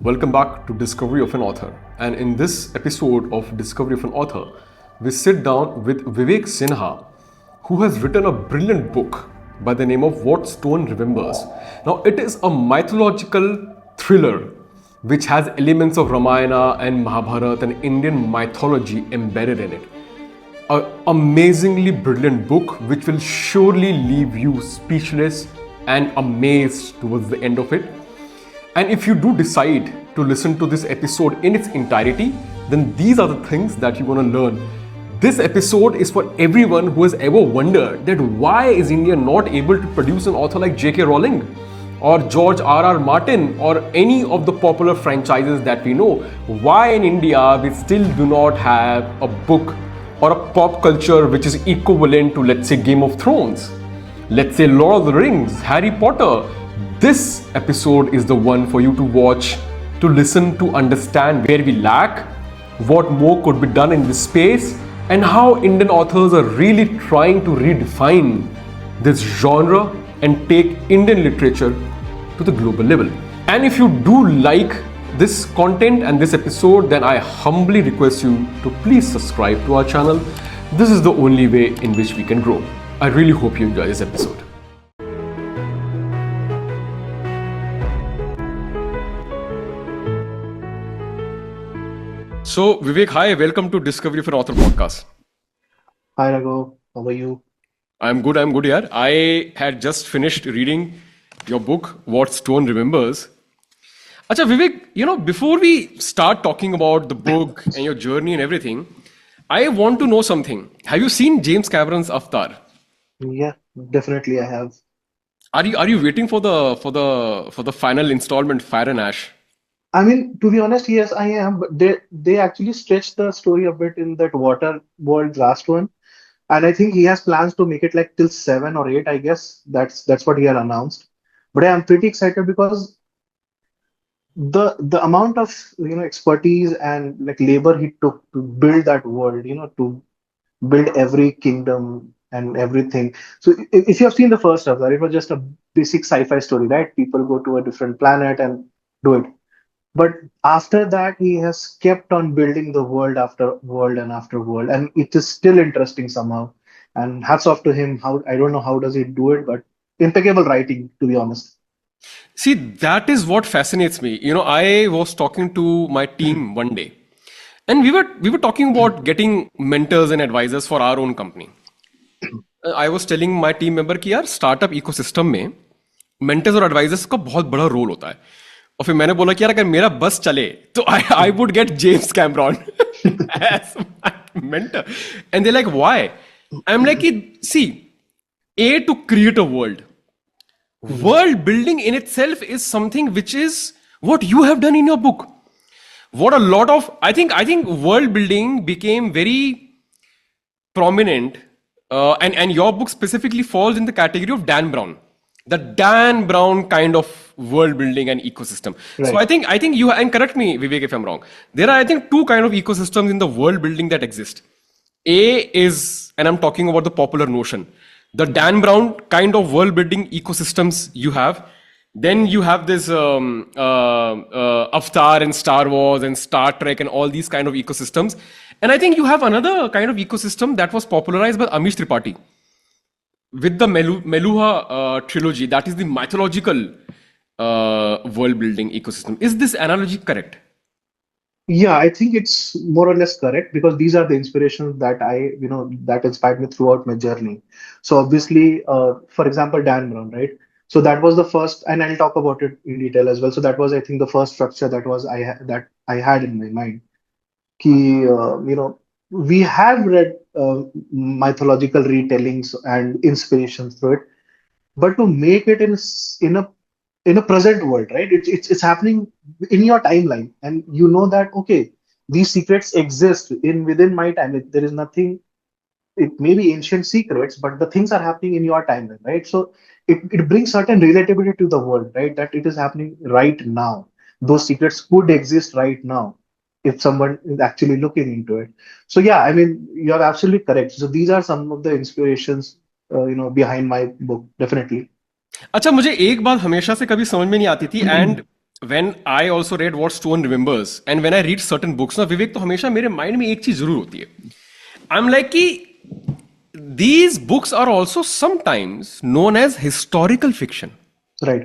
Welcome back to Discovery of an Author. And in this episode of Discovery of an Author, we sit down with Vivek Sinha, who has written a brilliant book by the name of What Stone Remembers. Now, it is a mythological thriller which has elements of Ramayana and Mahabharata and Indian mythology embedded in it. An amazingly brilliant book which will surely leave you speechless and amazed towards the end of it. And if you do decide to listen to this episode in its entirety, then these are the things that you're going to learn. This episode is for everyone who has ever wondered that why is India not able to produce an author like J.K. Rowling or George R.R. Martin or any of the popular franchises that we know. Why in India we still do not have a book or a pop culture which is equivalent to, let's say, Game of Thrones, let's say Lord of the Rings, Harry Potter. This episode is the one for you to watch, to listen, to understand where we lack, what more could be done in this space, and how Indian authors are really trying to redefine this genre and take Indian literature to the global level. And if you do like this content and this episode, then I humbly request you to please subscribe to our channel. This is the only way in which we can grow. I really hope you enjoy this episode. So, Vivek, hi, welcome to Discovery of an Author podcast. Hi Raghu, how are you? I'm good, yeah. I had just finished reading your book, What Stone Remembers. Acha, Vivek, before we start talking about the book and your journey and everything, I want to know something. Have you seen James Cameron's Avatar? Yeah, definitely I have. Are you waiting for the final installment, Fire and Ash? I mean, to be honest, yes, I am. But they actually stretched the story a bit in that Water World last one, and I think he has plans to make it like till 7 or 8. I guess that's what he had announced. But I am pretty excited because the amount of expertise and like labor he took to build that world, to build every kingdom and everything. So if you have seen the first Avatar, it was just a basic sci-fi story, right? People go to a different planet and do it. But after that, he has kept on building the world after world and after world, and it is still interesting somehow. And hats off to him. How I don't know how does he do it, but impeccable writing, to be honest. See, that is what fascinates me. I was talking to my team one day, and we were talking about getting mentors and advisors for our own company. I was telling my team member कि यार startup ecosystem में mentors और advisors का बहुत बड़ा role होता है. और फिर मैंने बोला कि यार अगर मेरा बस चले तो I would get James Cameron as my mentor. And they're like, why? I'm like, see, to create a world. World building in itself is something which is what you have done in your book. What a lot of, I think world building became very prominent, and your book specifically falls in the category of Dan Brown. The Dan Brown kind of world building and ecosystem. So Right. I think you, and correct me, Vivek, if I'm wrong. There are, I think, two kind of ecosystems in the world building that exist. A is, and I'm talking about the popular notion, the Dan Brown kind of world building ecosystems you have. Then you have this Avatar and Star Wars and Star Trek and all these kind of ecosystems. And I think you have another kind of ecosystem that was popularized by Amish Tripathi with the Meluha trilogy. That is the mythological world building ecosystem. Is this analogy correct? Yeah, I think it's more or less correct because these are the inspirations that that inspired me throughout my journey. So obviously, for example, Dan Brown, right? So that was the first, and I'll talk about it in detail as well. So that was, I think, the first structure that I had in my mind. Ki, we have read mythological retellings and inspirations through it, but to make it in a present world, right? It's happening in your timeline, and you know that okay, these secrets exist in within my time. There is nothing. It may be ancient secrets, but the things are happening in your timeline, right? So it brings certain relatability to the world, right? That it is happening right now. Those secrets could exist right now if someone is actually looking into it. So yeah, I mean, you're absolutely correct. So these are some of the inspirations, behind my book, definitely. अच्छा, मुझे एक बात हमेशा से कभी समझ में नहीं आती थी, and when I also read What Stone Remembers, and when I read certain books, ना विवेक तो हमेशा मेरे माइंड में एक चीज जरूर होती है. आई एम लाइक कि these books are also sometimes known as historical fiction. Right.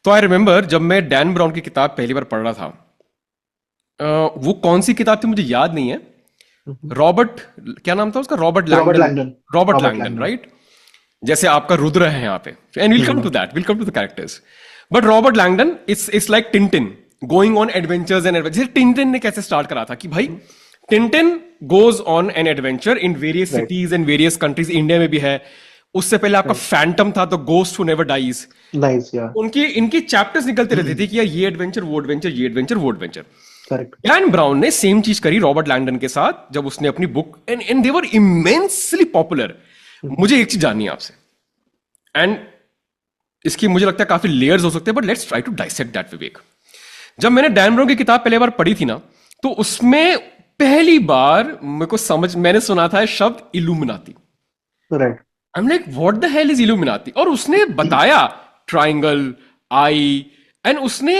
तो आई रिमेंबर जब मैं डैन ब्राउन की किताब पहली बार पढ़ रहा था, वो कौन सी किताब थी मुझे याद नहीं है. Mhm. रॉबर्ट, क्या नाम था उसका, Robert Robert Langdon. Langdon. Robert Robert Langdon, Langdon. Right. जैसे आपका रुद्र है यहाँ पे, and will come to Mhm. That, will come to the characters. But Robert Langdon it's like Tintin going on adventures and adventure. Tintin ने कैसे start करा था कि भाई Tintin goes on an adventure in various Right. Cities and various countries. India में भी है. उससे पहले आपका Right. फैंटम था, the ghost who never dies. Nice. Yeah. उनकी इनकी चैप्टर्स निकलते रहते थे कि यार ये एडवेंचर, वो एडवेंचर, ये एडवेंचर, वो एडवेंचर. Correct. डैन ब्राउन ने सेम चीज करी रॉबर्ट लैंगडन के साथ जब उसने अपनी book, and they were immensely popular. Mhm. मुझे एक चीज जाननी है आपसे, एंड इसकी मुझे लगता है काफी लेयर्स हो सकते हैं, but let's try to dissect that Vivek. जब मैंने डैन ब्राउन की किताब पहली बार पढ़ी थी ना, तो उसमें पहली बार मेरे को मैंने सुना था शब्द Illuminati. Right. I am like what the hell is Illuminati. और उसने बताया ट्राइंगल, आई, एंड उसने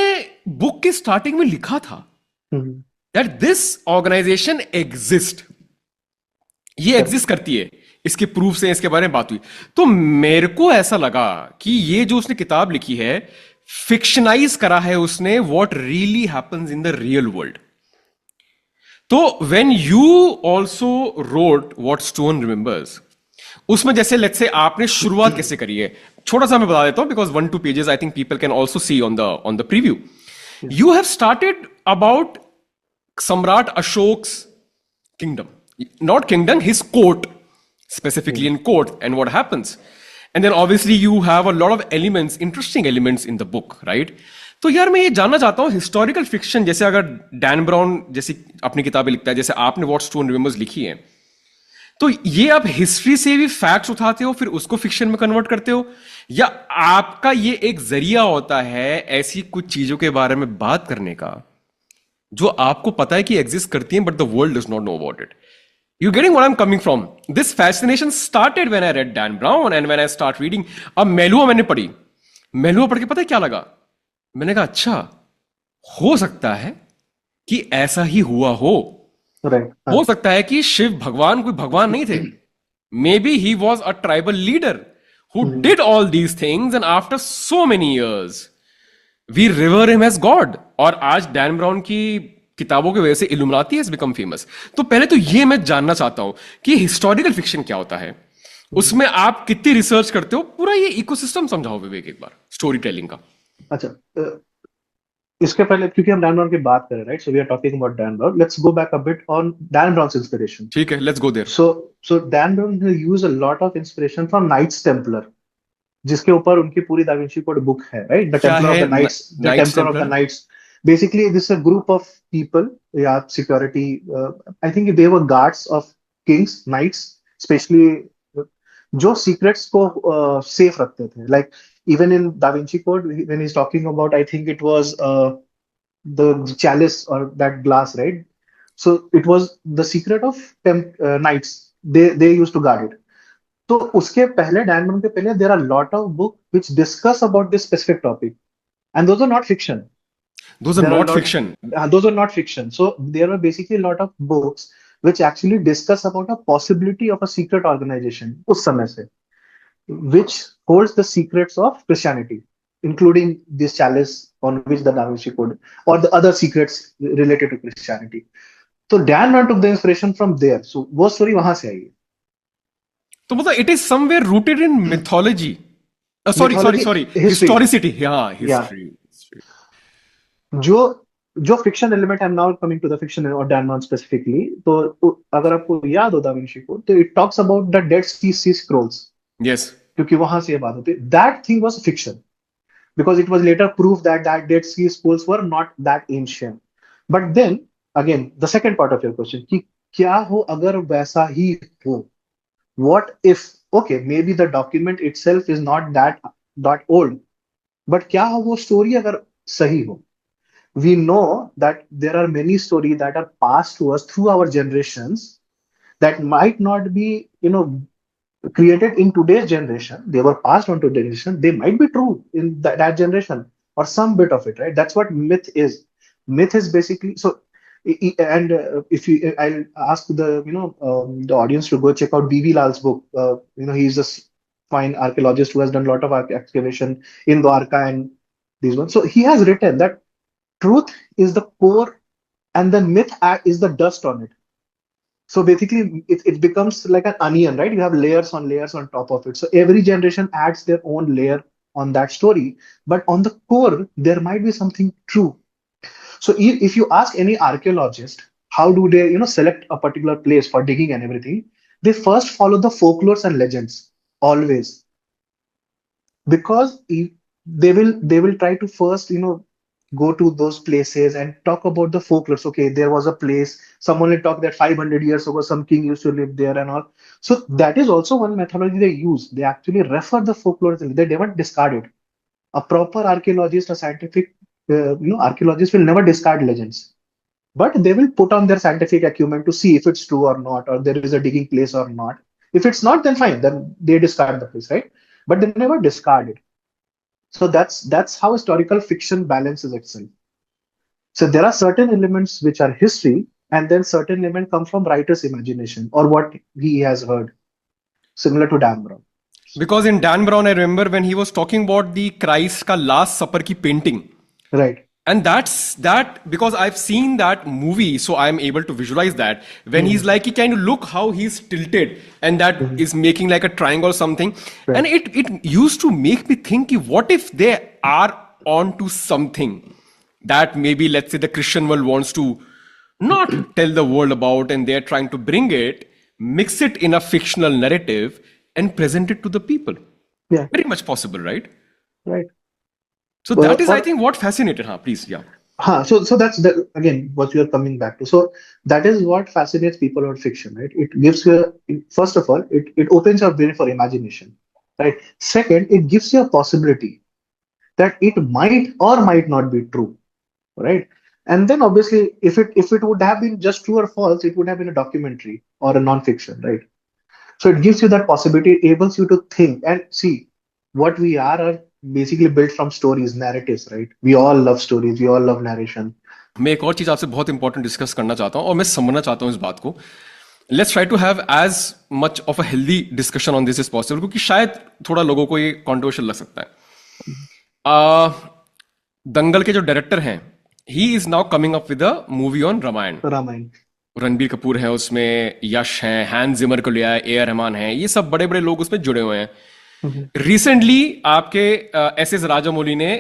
बुक के स्टार्टिंग में लिखा था Mhm. That this organization exist. ये Correct. एग्जिस्ट करती है. इसके प्रूफ से इसके बारे में बात हुई. तो मेरे को ऐसा लगा कि ये जो उसने किताब लिखी है, फिक्शनाइज करा है उसने what really happens in the real world. तो when you also wrote what stone remembers, उसमें जैसे लेट्स से आपने शुरुआत कैसे करी है, छोटा सा मैं बता देता हूं, because 1-2 pages I think people can also see on the preview. Yes. You have started about सम्राट Ashoks kingdom, not kingdom, his court, specifically Mhm. in court, and what happens. And then obviously you have a lot of elements, interesting elements in the book, right? तो यार मैं ये जानना चाहता हूँ, historical fiction जैसे अगर डैन ब्राउन जैसी अपनी किताबें लिखता है, जैसे आपने व्हाट स्टोन रिमेंबर्स लिखी है, तो ये आप हिस्ट्री से भी फैक्ट्स उठाते हो फिर उसको फिक्शन में कन्वर्ट करते हो, या आपका ये एक जरिया होता है ऐसी कुछ चीजों के बारे में बात करने का जो आपको पता है कि एग्जिस्ट करती हैं but the world does not know about it. You getting what I'm coming from? This fascination started when I read Dan Brown and when I start reading. अब मेलुआ मैंने पढ़ी. मेलुआ पढ़ के पता है क्या लगा? मैंने कहा अच्छा, हो सकता है कि ऐसा ही हुआ हो. Right. हो सकता है कि शिव भगवान कोई भगवान नहीं थे. Maybe he was a tribal leader who Mhm. Did all these things and after so many years we revere him as God. और आज डैन ब्राउन की किताबों की वजह से इल्यूमिनाटी हैज बिकम फेमस. तो पहले तो ये मैं जानना चाहता हूं कि हिस्टोरिकल फिक्शन क्या होता है, उसमें आप कितनी रिसर्च करते हो, पूरा ये इकोसिस्टम समझाओ विवेक एक बार स्टोरी टेलिंग का. अच्छा, इसके पहले क्योंकि हम डैन ब्राउन की बात कर रहे हैं, right, so we are talking about Dan Brown, let's go back a bit on Dan Brown's inspiration. ठीक है, let's go there. So Dan Brown use a lot of inspiration from Knights Templar, जिसके ऊपर उनकी पूरी Da Vinci Code book है, right, the क्या Templar of है the Knights, the Knights Templar of the Templar? Knights. Basically this a group of people या security, I think they were guards of kings, knights specially, जो secrets को safe रखते थे. Like even in Da Vinci Code when he is talking about, I think it was the chalice or that glass, right? So it was the secret of knights. They used to guard it. तो उसके पहले Dan brown के पहले there are lot of book which discuss about this specific topic, and those are not fiction. Those are There are a not lot. Fiction. Those are not fiction. So there are basically a lot of books which actually discuss about a possibility of a secret organization उस समय से, which holds the secrets of Christianity, including this chalice on which the Da Vinci Code or the other secrets related to Christianity. So Dan Brown took the inspiration from there. So वो story वहां से आई है. तो मतलब it is somewhere rooted in mythology. Sorry sorry Mythology, sorry, history. Historicity. हाँ, Yeah. History. जो जो fiction element, I am now coming to the fiction और डैन ब्राउन स्पेसिफिकली. तो अगर आपको याद हो दा विंची कोड, तो it talks about the Dead Sea Scrolls, yes. क्योंकि वहां से ये बात होती है. That thing was fiction because it was later proved that Dead Sea Scrolls were not that ancient. But then again, the second part of your question, कि क्या हो अगर वैसा ही हो? What if, okay, maybe the document itself is not that old, but क्या हो वो story अगर सही हो? We know that there are many stories that are passed to us through our generations that might not be, created in today's generation. They were passed on to generation. They might be true in that generation, or some bit of it, right? That's what myth is. Myth is basically so. And if you, I'll ask the audience to go check out B.V. Lal's book. He's a fine archaeologist who has done a lot of excavation in Dwarka and these ones. So he has written that truth is the core, and the myth is the dust on it. So basically, it becomes like an onion, right? You have layers on top of it. So every generation adds their own layer on that story. But on the core, there might be something true. So if you ask any archaeologist, how do they, select a particular place for digging and everything? They first follow the folklores and legends, always, because they will try to first, go to those places and talk about the folklores. Okay, there was a place, someone will talk that 500 years ago some king used to live there and all. So that is also one methodology they use. They actually refer the folklore. They never discard it. A proper archaeologist, a scientific archaeologist will never discard legends, but they will put on their scientific acumen to see if it's true or not, or there is a digging place or not. If it's not, then fine, then they discard the place, right? But they never discard it. So that's how historical fiction balances itself. So there are certain elements which are history, and then certain elements come from writer's imagination or what he has heard, similar to Dan Brown. Because in Dan Brown, I remember when he was talking about the Christ ka Last Supper ki painting. Right. And that's that, because I've seen that movie, so I'm able to visualize that when he's like, he kind of look how he's tilted, and that Mhm. is making like a triangle or something. And Right. it used to make me think, what if they are onto something that maybe, let's say, the Christian world wants to not tell the world about, and they're trying to bring it, mix it in a fictional narrative, and present it to the people. Yeah. Very much possible, right? Right. So that Well, is, I or think, what fascinated. Please, yeah. so that's again what you are coming back to. So that is what fascinates people about fiction, right? It gives you first of all, it opens your brain for imagination, right? Second, it gives you a possibility that it might or might not be true, right? And then obviously, if it would have been just true or false, it would have been a documentary or a non-fiction, right? So it gives you that possibility, it enables you to think and see what we are basically built from stories, narratives, right? We all love stories, we all love narration. मैं एक और चीज आपसे बहुत important discuss करना चाहता हूं, और मैं समझना चाहता हूं इस बात को. Let's try to have as much of a healthy discussion on this is possible, क्योंकि शायद थोड़ा लोगों को ये कॉन्ट्रोवर्शियल लग सकता है. दंगल के जो डायरेक्टर हैं, he is now coming up with a movie on Ramayan. Ramayan. Ranbir Kapoor है उसमें, यश हैं, हैंस जिमर को लिया है, ए आर रहमान है, ये सब बड़े बड़े लोग उसमें जुड़े हुए हैं. Mhm. रिसेंटली आपके एस एस राजामौली ने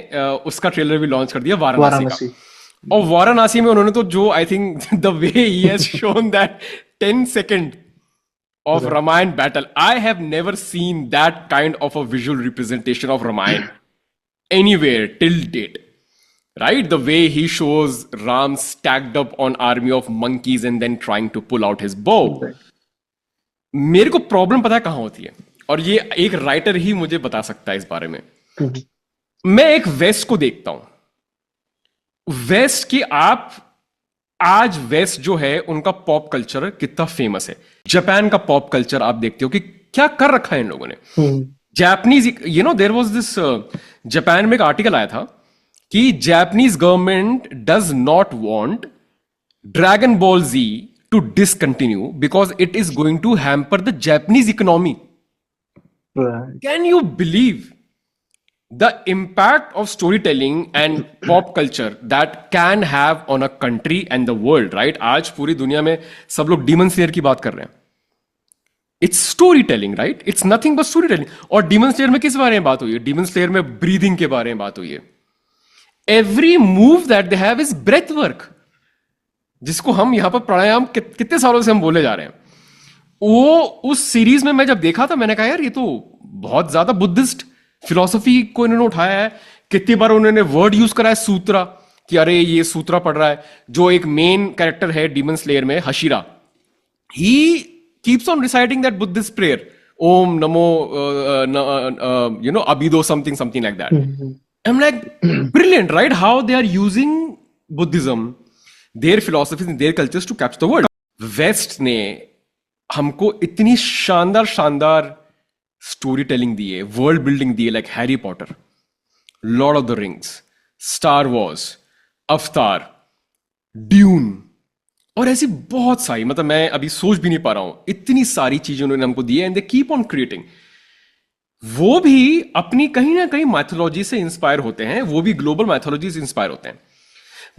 उसका ट्रेलर भी लॉन्च कर दिया, वाराणसी का. वाराणसी. और वाराणसी में उन्होंने तो जो, I think the way he has shown that 10 second of Right. Ramayana battle. I have never seen that kind of a visual representation of Ramayana anywhere till date. Right? The way he shows Ram stacked up on army of monkeys and then trying to pull out his bow. Right. मेरे को problem पता है कहां होती है, और ये एक राइटर ही मुझे बता सकता है इस बारे में. Mhm. मैं एक वेस्ट को देखता हूं, वेस्ट की आप आज वेस्ट जो है उनका पॉप कल्चर कितना फेमस है. जापान का पॉप कल्चर आप देखते हो कि क्या कर रखा है इन लोगों ने. Mhm. Japanese, there was this, Japan में एक आर्टिकल आया था कि Japanese government does not want Dragon Ball Z to discontinue because it is going to hamper the Japanese economy. Right. Can you believe the impact of storytelling and pop culture that can have on a country and the world, right? आज पूरी दुनिया में सब लोग demon slayer की बात कर रहे हैं. It's story telling, right? It's nothing but story telling. और डीमन स्लेयर में किस बारे में बात हुई है? डीमन स्लेयर में ब्रीदिंग के बारे में बात हुई है. Every move that they have is breath work, जिसको हम यहां पर प्राणायाम कितने सालों से हम बोले जा रहे हैं. वो उस सीरीज में मैं जब देखा था, मैंने कहा यार ये तो बहुत ज्यादा बुद्धिस्ट फिलॉसफी को इन्होंने उठाया है. कितनी बार उन्होंने वर्ड यूज करा है सूत्रा, कि अरे ये सूत्रा पढ़ रहा है. जो एक मेन कैरेक्टर है डीमन स्लेयर में, Hashira, he keeps on reciting that Buddhist prayer, Om Namo अबिदो something like that. Mhm. I'm like, brilliant, right? How they are using Buddhism, their philosophies and their cultures to capture the world. West ने हमको इतनी शानदार शानदार story telling the है, world building दी है, like Harry Potter, Lord of the rings, star Wars, अवतार, dune, और ऐसी बहुत सारी, मतलब मैं अभी सोच भी नहीं पा रहा हूं, इतनी सारी चीजें उन्होंने हमको दी है, and they keep on creating. वो भी अपनी कहीं ना कहीं मैथोलॉजी से इंस्पायर होते हैं, वो भी ग्लोबल मैथोलॉजी से इंस्पायर होते हैं,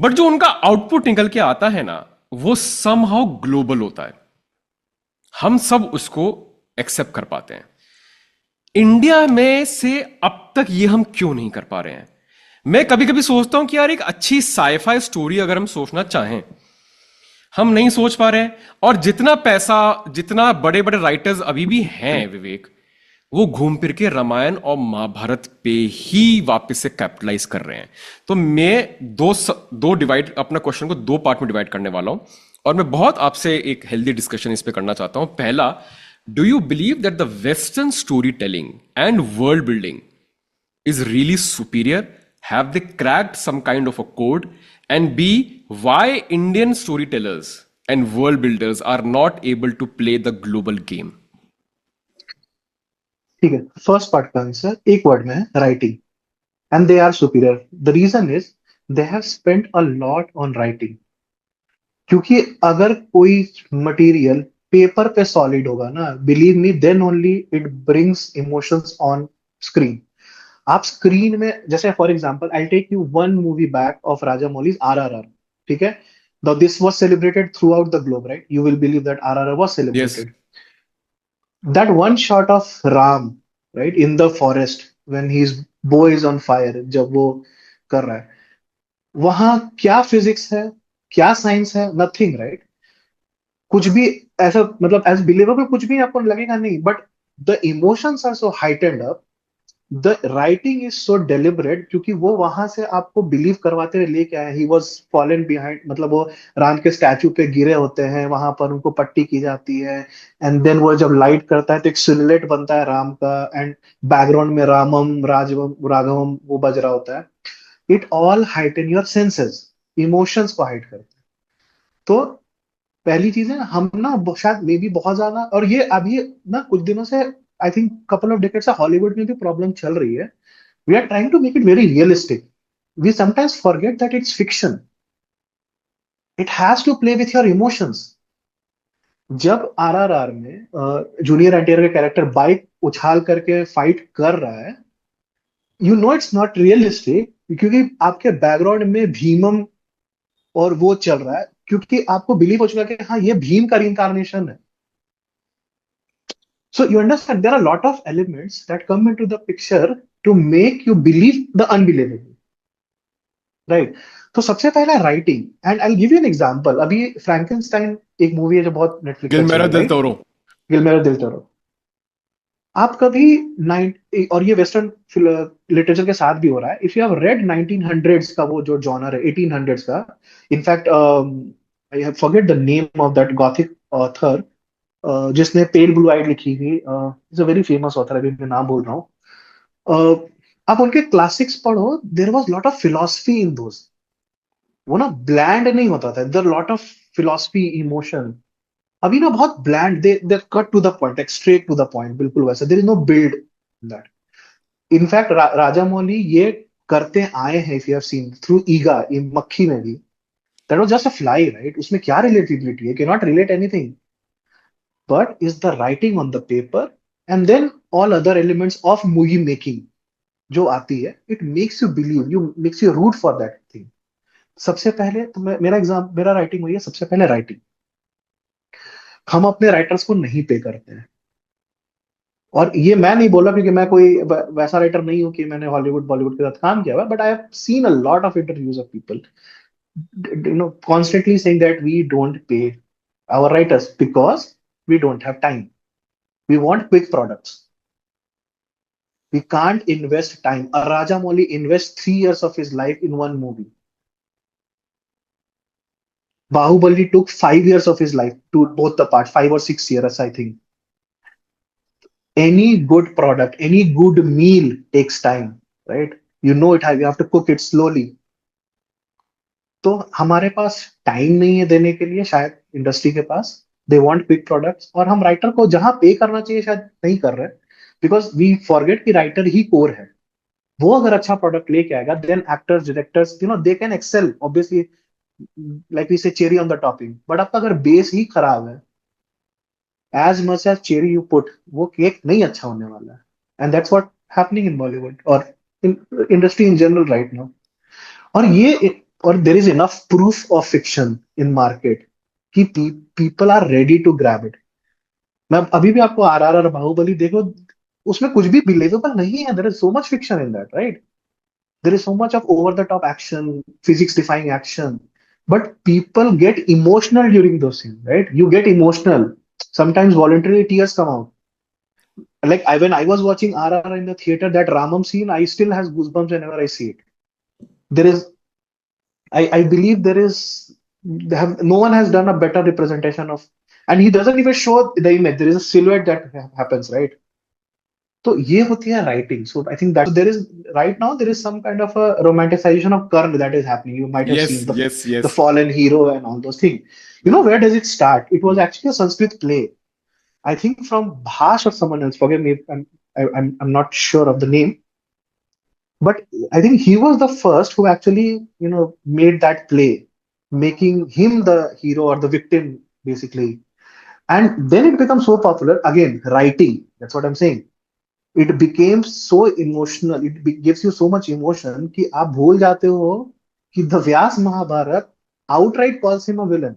बट जो उनका आउटपुट निकल के आता है ना, वो समहाउ ग्लोबल होता है। हम सब उसको एक्सेप्ट कर पाते हैं। इंडिया में से अब तक ये हम क्यों नहीं कर पा रहे हैं? मैं कभी कभी सोचता हूं कि यार एक अच्छी साईफाई स्टोरी अगर हम सोचना चाहें, हम नहीं सोच पा रहे हैं। और जितना पैसा, जितना बड़े बड़े राइटर्स अभी भी हैं विवेक, वो घूम फिर के रामायण और महाभारत पे ही वापस से कैपिटलाइज कर रहे हैं। तो मैं दो डिवाइड, अपना क्वेश्चन को दो पार्ट में डिवाइड करने वाला हूं, और मैं बहुत आपसे एक हेल्दी डिस्कशन इस पे करना चाहता हूं। पहला, do you believe that the western story telling and world building is really superior? Have they cracked some kind of a code? And B, why Indian storytellers and world builders are not able to play the global game? ठीक है, first part का answer एक word में है, writing. And they are superior. The reason is they have spent a lot on writing. क्योंकि अगर कोई material paper पे सॉलिड होगा ना, believe me, then only it brings emotions on screen. आप स्क्रीन में, जैसे for example I take you one movie back of Rajamouli's RRR, ठीक है? This was celebrated throughout the globe, right? You will believe that RRR was Yes. Celebrated. That one shot of Ram, right, in the forest when his बो is on fire, जब वो कर रहा है, वहां क्या फिजिक्स है, क्या साइंस है? Nothing, right? कुछ भी ऐसा, मतलब एज बिलीवेबल कुछ भी आपको लगेगा नहीं, but the emotions are so heightened up. The writing is so deliberate, क्योंकि वो वहां से आपको बिलीव करवाते हुए लेके आया। ही वॉज फॉलन बिहाइंड, मतलब वो राम के स्टैचू पे गिरे होते हैं, वहां पर उनको पट्टी की जाती है। एंड देन वो जब लाइट करता है तो एक सिलुएट बनता है राम का, एंड बैकग्राउंड में रामम राजवम राघवम वो बज रहा होता है। It all heighten your senses, emotions को हाइट करते हैं। तो पहली चीज है, हम ना शायद मे बी बहुत ज्यादा, और ये अभी ना कुछ दिनों से, I think couple of decade से हॉलीवुड में भी प्रॉब्लम चल रही है। We are trying to make it very realistic. We sometimes forget that it's fiction. It has to play with your emotions. जब RRR में जूनियर एनटीआर का कैरेक्टर बाइक उछाल करके फाइट कर रहा है, you know it's not realistic, क्योंकि आपके बैकग्राउंड में भीमम और वो चल रहा है, क्योंकि आपको बिलीव हो चुका है कि हाँ, ये भीम का रिइंकारनेशन है। So you understand there are a lot of elements that come into the picture to make you believe the unbelievable, right? तो सबसे पहला writing, and I give you an example. अभी फ्रैंकेनस्टाइन एक मूवी है जो बहुत नेटफ्लिक्स पे चली गिलमेरा है, दिल राइट? तोरो। गिलमेरा दिल टोरो। आप कभी नाइन, और ये वेस्टर्न लिटरेचर के साथ भी हो रहा है, if you have read 1900s का वो जो जॉनर है, 1800s का, in fact I have forget the name of that Gothic author जिसने पेल ब्लू आइड लिखी थी, is a very famous author, अभी मैं नाम बोल रहा हूँ। आप उनके क्लासिक्स पढ़ो, there was lot of philosophy in those. वो ना ब्लैंड नहीं होता था, there lot of philosophy, emotion. अभी ना बहुत bland, they cut to the point, like straight to the point, बिल्कुल वैसा, there is no build in that. In fact Rajamouli ये करते आए हैं, if you have seen through Eega, in Makkhi में भी, that was just a fly, right? उसमें क्या रिलेटिविटी है? Can not relate anything, but is the writing on the paper, and then all other elements of movie making जो आती है, it makes you believe, you makes you root for that thing। सबसे पहले तो मेरा writing हुई है, सबसे पहले राइटिंग। हम अपने राइटर्स को नहीं पे करते हैं। और ये मैं नहीं बोला क्योंकि मैं कोई वैसा राइटर नहीं हूं कि मैंने हॉलीवुड बॉलीवुड के साथ काम किया हुआ, but I have seen a lot of interviews of people constantly saying that we don't pay our writers because we don't have time, we want quick products, we can't invest time. A Rajamouli invests 3 years of his life in one movie. Bahubali took 5 years of his life to both the parts, 5 or 6 years, I think. Any good product, any good meal takes time, right? You know it, you have to cook it slowly. तो हमारे पास time नहीं है देने के लिए, शायद industry के पास। They want quick products, और हम राइटर को जहां पे करना चाहिए शायद नहीं कर रहे, बिकॉज वी फॉरगेट कि राइटर ही कोर है। वो अगर अच्छा प्रोडक्ट लेके आएगा, then actors, directors, they can excel obviously, like we say cherry on the topping. But आपका अगर बेस ही खराब है, as much as cherry you put, वो केक नहीं अच्छा होने वाला है। And that's what happening in Bollywood और in industry in general right now. और और there is enough proof of fiction in market कि people are ready to grab it. मैं अभी भी आपको आरआर और बाहुबली देखो, उसमें कुछ भी बिलीवेबल नहीं है। There is so much fiction in that, right? There is so much of over the top action, physics defying action, but people get emotional during those scenes, right? You get emotional. Sometimes voluntarily tears come out. Like when I was watching RR in the theater, that Ramam scene, I still has goosebumps whenever I see it. There is, I believe there is, no one has done a better representation of, and he doesn't even show the image. There is a silhouette that happens, right? तो ये होती है writing. So I think that there is right now there is some kind of a romanticisation of Karna that is happening. You might have seen Yes, yes, द yes. Fallen hero and all those thing. Where does it start? It was actually a Sanskrit play, I think from Bhash or someone else. Forgive me, I'm not sure of the name, but I think he was the first who actually made that play, making him the hero or the victim basically. And then it becomes so popular again. Writing, that's what I'm saying. It became so emotional, gives you so much emotion कि आप भूल जाते हो कि the Vyasa Mahabharata outright calls him a villain.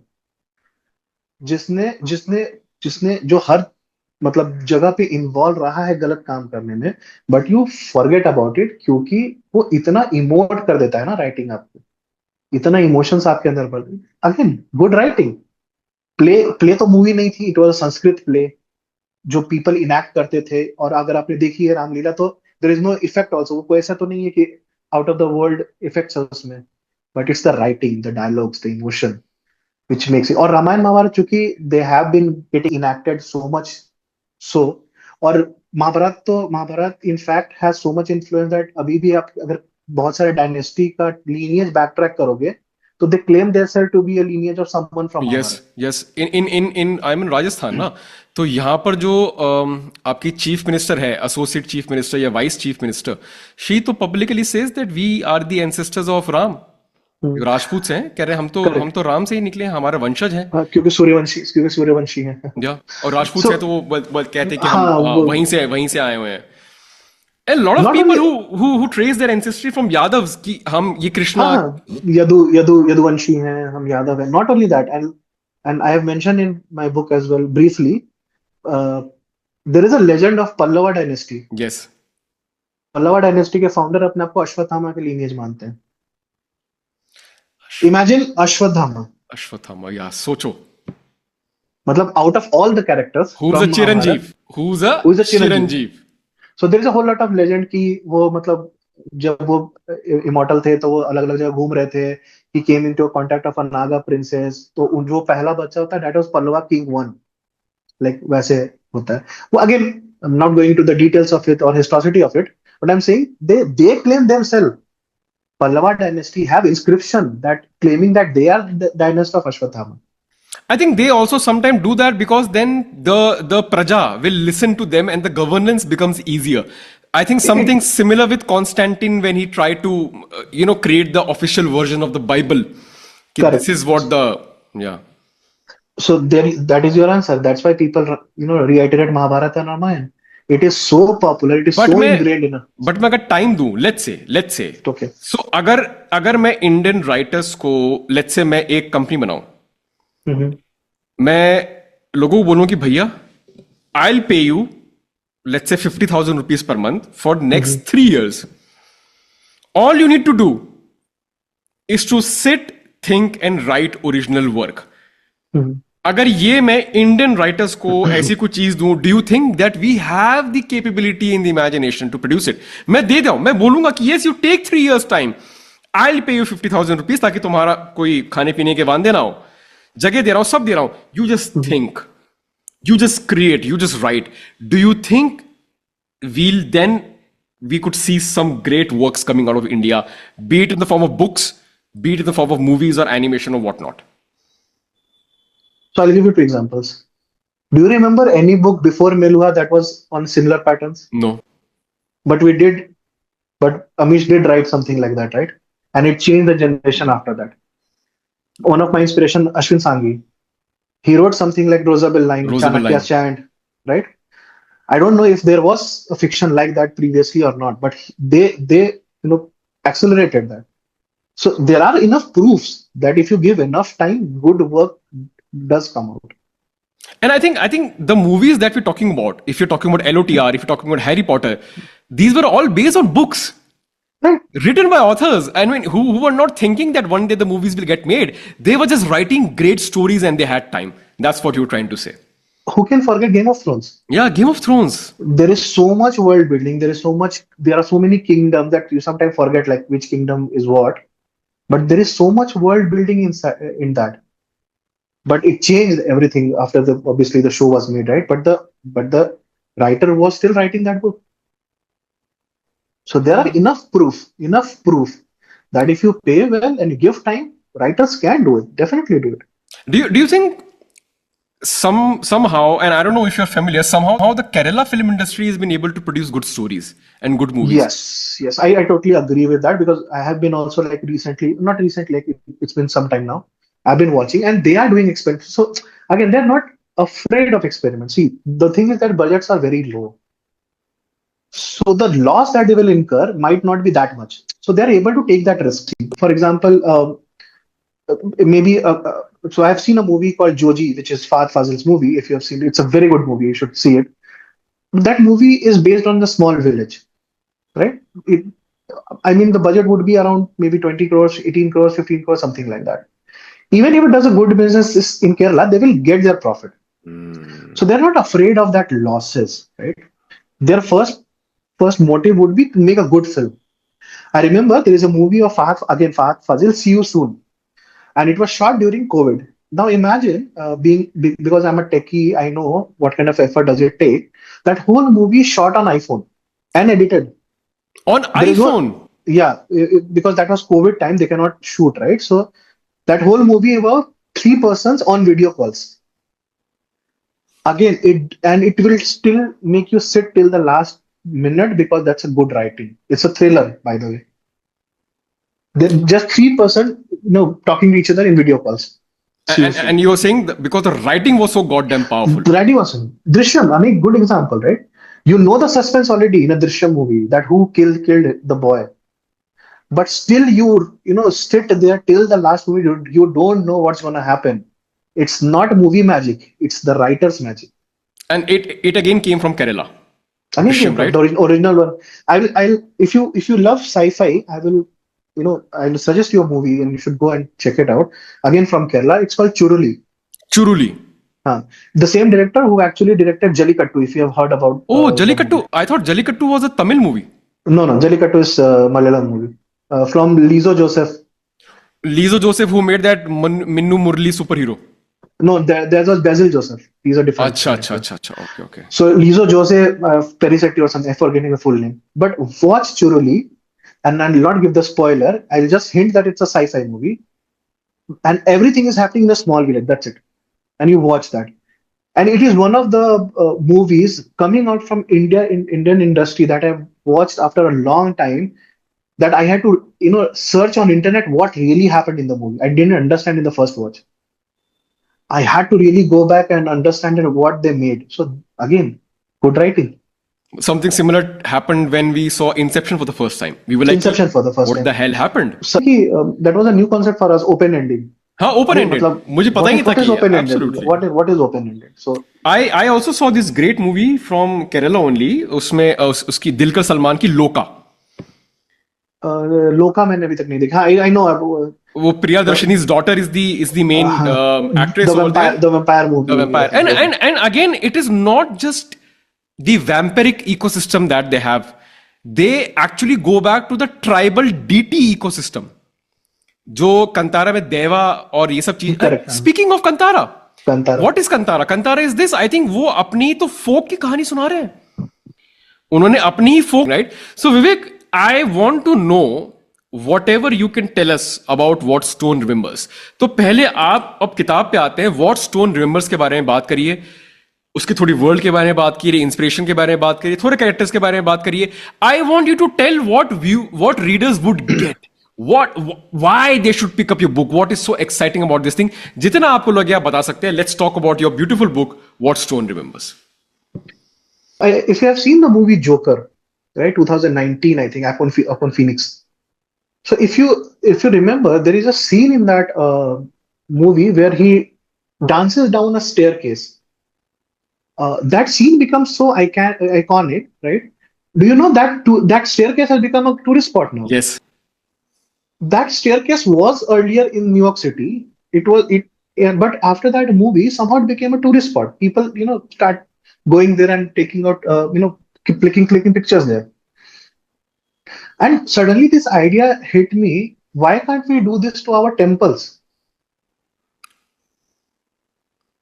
जिसने जिसने जिसने जो हर मतलब जगह पे इन्वॉल्व रहा है गलत काम करने में, but you forget about it क्योंकि वो इतना इमोट कर देता है ना राइटिंग आपको, इतना इमोशंस आपके अंदर भर. Again good writing. Play play तो मूवी नहीं थी, it was a Sanskrit play जो पीपल इनैक्ट करते थे. और अगर आपने देखी है रामलीला तो there is no effect also. वो कोई ऐसा तो नहीं है कि out of the world effects है उसमें, but it's the writing, the dialogues, the emotion which makes it. और रामायण महाभारत चूंकि they have been getting enacted so much so. और Mahabharata in fact has so much influence that अभी भी आप अगर बहुत सारे डायनेस्टी का लीनियज बैक ट्रैक करोगे तो they claim their self to be a lineage of someone from yes, Mahabharata. Yes. In I mean Rajasthan ना, तो यहाँ पर जो आपकी चीफ मिनिस्टर है, एसोसिएट चीफ मिनिस्टर या वाइस चीफ मिनिस्टर, शी तो publicly says that we are the ancestors of Ram. Rajput हैं, कह रहे हम करेक्ट. तो राम से ही निकले हैं, हमारे वंशज हैं. क्योंकि सूर्यवंशी है. या और राजपूत सो है तो वो कहते हैं कि हम हाँ वो वहीं से आए हुए हैं. A lot of not people only. who trace their ancestry from Yadavs कि हम ये हाँ कृष्णा. हाँ, यदुवंशी हैं, हम यादव हैं. Not only that, and I have mention in my book as well briefly, there is a legend of Pallava dynasty. Yes. Pallava dynasty के founder अपने आप को अश्वत्थामा के लीनियज मानते हैं. इमेजिन अश्वत्थामा, अश्वत्थामा, या सोचो. मतलब out of all the characters Who's a from Mahabharata, chiranjeevi? Who's a who is a chiranjeevi. Chiranjeevi? So there is a whole lot of legend कि वो मतलब जब वो इमॉर्टल थे तो वो अलग अलग जगह घूम रहे थे. He came into contact of a Naga princess. तो उन जो पहला बच्चा होता है that was Pallava king one. Like वैसे होता है वो. Again I am not going to the details of it और historicity of it, but I am saying they claim themselves. Pallava dynasty have inscription that claiming that they are the dynasty of Ashwatthama. I think they also sometimes do that because then the praja will listen to them and the governance becomes easier. I think something It, similar with Constantine when he tried to create the official version of the Bible. कि this correct. is what the yeah. So that is your answer. That's why people reiterate Mahabharata and Ramayana. It is so popular. It is but so मैं ingrained in a. But मैं अगर time दूं, let's say Okay. सो अगर अगर मैं Indian writers को, let's say मैं एक कंपनी बनाऊं, Mm-hmm. मैं लोगों को बोलूं कि भैया आई will pay you let's say 50,000 rupees per month for Mm-hmm. Next 3 years. All you need to do is to sit, think and write original work. Mm-hmm. अगर ये मैं इंडियन राइटर्स को ऐसी कुछ चीज दूं, do you think that we have the capability in the imagination to produce it? मैं दे दूं, मैं बोलूंगा कि yes you take 3 years time, I will pay you 50,000 rupees ताकि तुम्हारा कोई खाने पीने के वांदे ना हो, जगह दे रहा हूं, सब दे रहा हूं, you just think, you just create, you just write. Do you think we could see some great works coming out of India, be it in the form of books, be it in the form of movies or animation or whatnot? So I'll give you two examples. Do you remember any book before Meluha that was on similar patterns? No. But we did but Amish did write something like that, right? And it changed the generation after that. One of my inspiration, Ashwin Sanghi, he wrote something like Rosabelle line, Rosable Chanakya's line. chant, right? I don't know if there was a fiction like that previously or not, but they accelerated that. So there are enough proofs that if you give enough time, good work does come out. And I think the movies that we're talking about, if you're talking about LOTR, if you're talking about Harry Potter, these were all based on books Right? written by authors. I mean, who were not thinking that one day the movies will get made. They were just writing great stories and they had time. That's what you were trying to say. Who can forget Game of Thrones? Yeah, Game of Thrones. There is so much world building. There are so many kingdoms that you sometimes forget like which kingdom is what. But there is so much world building in that. But it changed everything after the obviously the show was made, right? But the writer was still writing that book. So there are enough proof that if you pay well and you give time, writers can do it. Definitely do it. Do you think somehow, and I don't know if you're familiar, somehow the Kerala film industry has been able to produce good stories and good movies? Yes, I totally agree with that because I have been also like recently, not recently, like it's been some time now. I've been watching and they are doing experiments. So again, they're not afraid of experiments. See, the thing is that budgets are very low. So the loss that they will incur might not be that much. So they're able to take that risk. For example, maybe so I've seen a movie called Joji, which is Fahad Fazil's movie. If you have seen it, it's a very good movie. You should see it. That movie is based on the small village, right? I mean, the budget would be around maybe 20 crores, 18 crores, 15 crores, something like that. Even if it does a good business in Kerala, they will get their profit. So they're not afraid of that losses, right? Their first motive would be to make a good film. I remember there is a movie of Fahad Fazil, See You Soon, and it was shot during COVID. Now imagine because I'm a techie, I know what kind of effort does it take. That whole movie is shot on iPhone and edited. On There is no, iPhone. yeah, because that was COVID time, they cannot shoot, right? So that whole movie about three persons on video calls. Again, it will still make you sit till the last minute because that's a good writing. It's a thriller, by the way. They're just 3%, talking to each other in video calls. Seriously. And you were saying that because the writing was so goddamn powerful. The writing was Drishyam, I mean, good example, right? You know the suspense already in a Drishyam movie that who killed the boy. But still you sit there till the last movie, you don't know what's gonna happen. It's not movie magic, it's the writer's magic. And it again came from Kerala. I mean, Drishyam, right? the original one. I'll if you love sci-fi, I'll suggest you a movie and you should go and check it out. Again from Kerala, it's called Churuli. Churuli. The same director who actually directed Jallikattu, if you have heard about Oh, the movie. Jallikattu. I thought Jallikattu was a Tamil movie. No, Jallikattu is Malayalam movie from Lizo Joseph. Lizo Joseph, who made that Minnu Murli superhero. No, there was Basil Joseph. He's a different Acha. director. Okay. So Lizo Jose Perisetti or something, I'm forgetting the full name. But watch Churuli, and I'll not give the spoiler. I'll just hint that it's a sci-fi movie, and everything is happening in a small village. That's it, and you watch that, and it is one of the movies coming out from India in Indian industry that I've watched after a long time. That I had to search on internet what really happened in the movie. I didn't understand in the first watch. I had to really go back and understand what they made. So again, good writing. Something similar happened when we saw Inception for the first time. We were like, Inception for the first what time. the hell happened? So that was a new concept for us, open ending. हाँ, open-ended. मुझे पता ही नहीं था What is कि open ended? absolutely. What is open ended? So I also saw this great movie from Kerala only. उसमें उसकी दिलकर सलमान की लोका. लोका मैंने अभी तक नहीं देखा. I know. वो प्रिया दर्शनी's daughter is the main actress over there. The vampire movie. The vampire. And again, it is not just the vampiric ecosystem that they have. They actually go back to the tribal deity ecosystem. जो कंतारा में देवा और ये सब चीज. Speaking of Kantara, what is Kantara? Kantara is this. I think वो अपनी तो folk की कहानी सुना रहे हैं. उन्होंने अपनी ही folk, right? So Vivek, I want to know whatever you can tell us about what stone remembers. तो पहले आप अब किताब पे आते हैं. What stone remembers के बारे में बात करिए. उसकी थोड़ी वर्ल्ड के बारे में बात करिए, इंस्पिरेशन के बारे में बात करिए, थोड़े कैरेक्टर्स के बारे में बात करिए. I want you to tell what readers would get, what why they should pick up your book, what is so exciting about this thing. जितना आपको लगे आप बता सकते हैं. Let's talk about your beautiful book, What Stone Remembers. If you have seen the movie Joker, right, 2019, I think, upon Phoenix. So if you remember, there is a scene in that movie where he dances down a staircase. That scene becomes so iconic, right? Do you know that that staircase has become a tourist spot now? Yes. That staircase was earlier in New York City. It was it, yeah, but after that movie, somehow it became a tourist spot. People, start going there and taking out, keep clicking pictures there. And suddenly this idea hit me. Why can't we do this to our temples?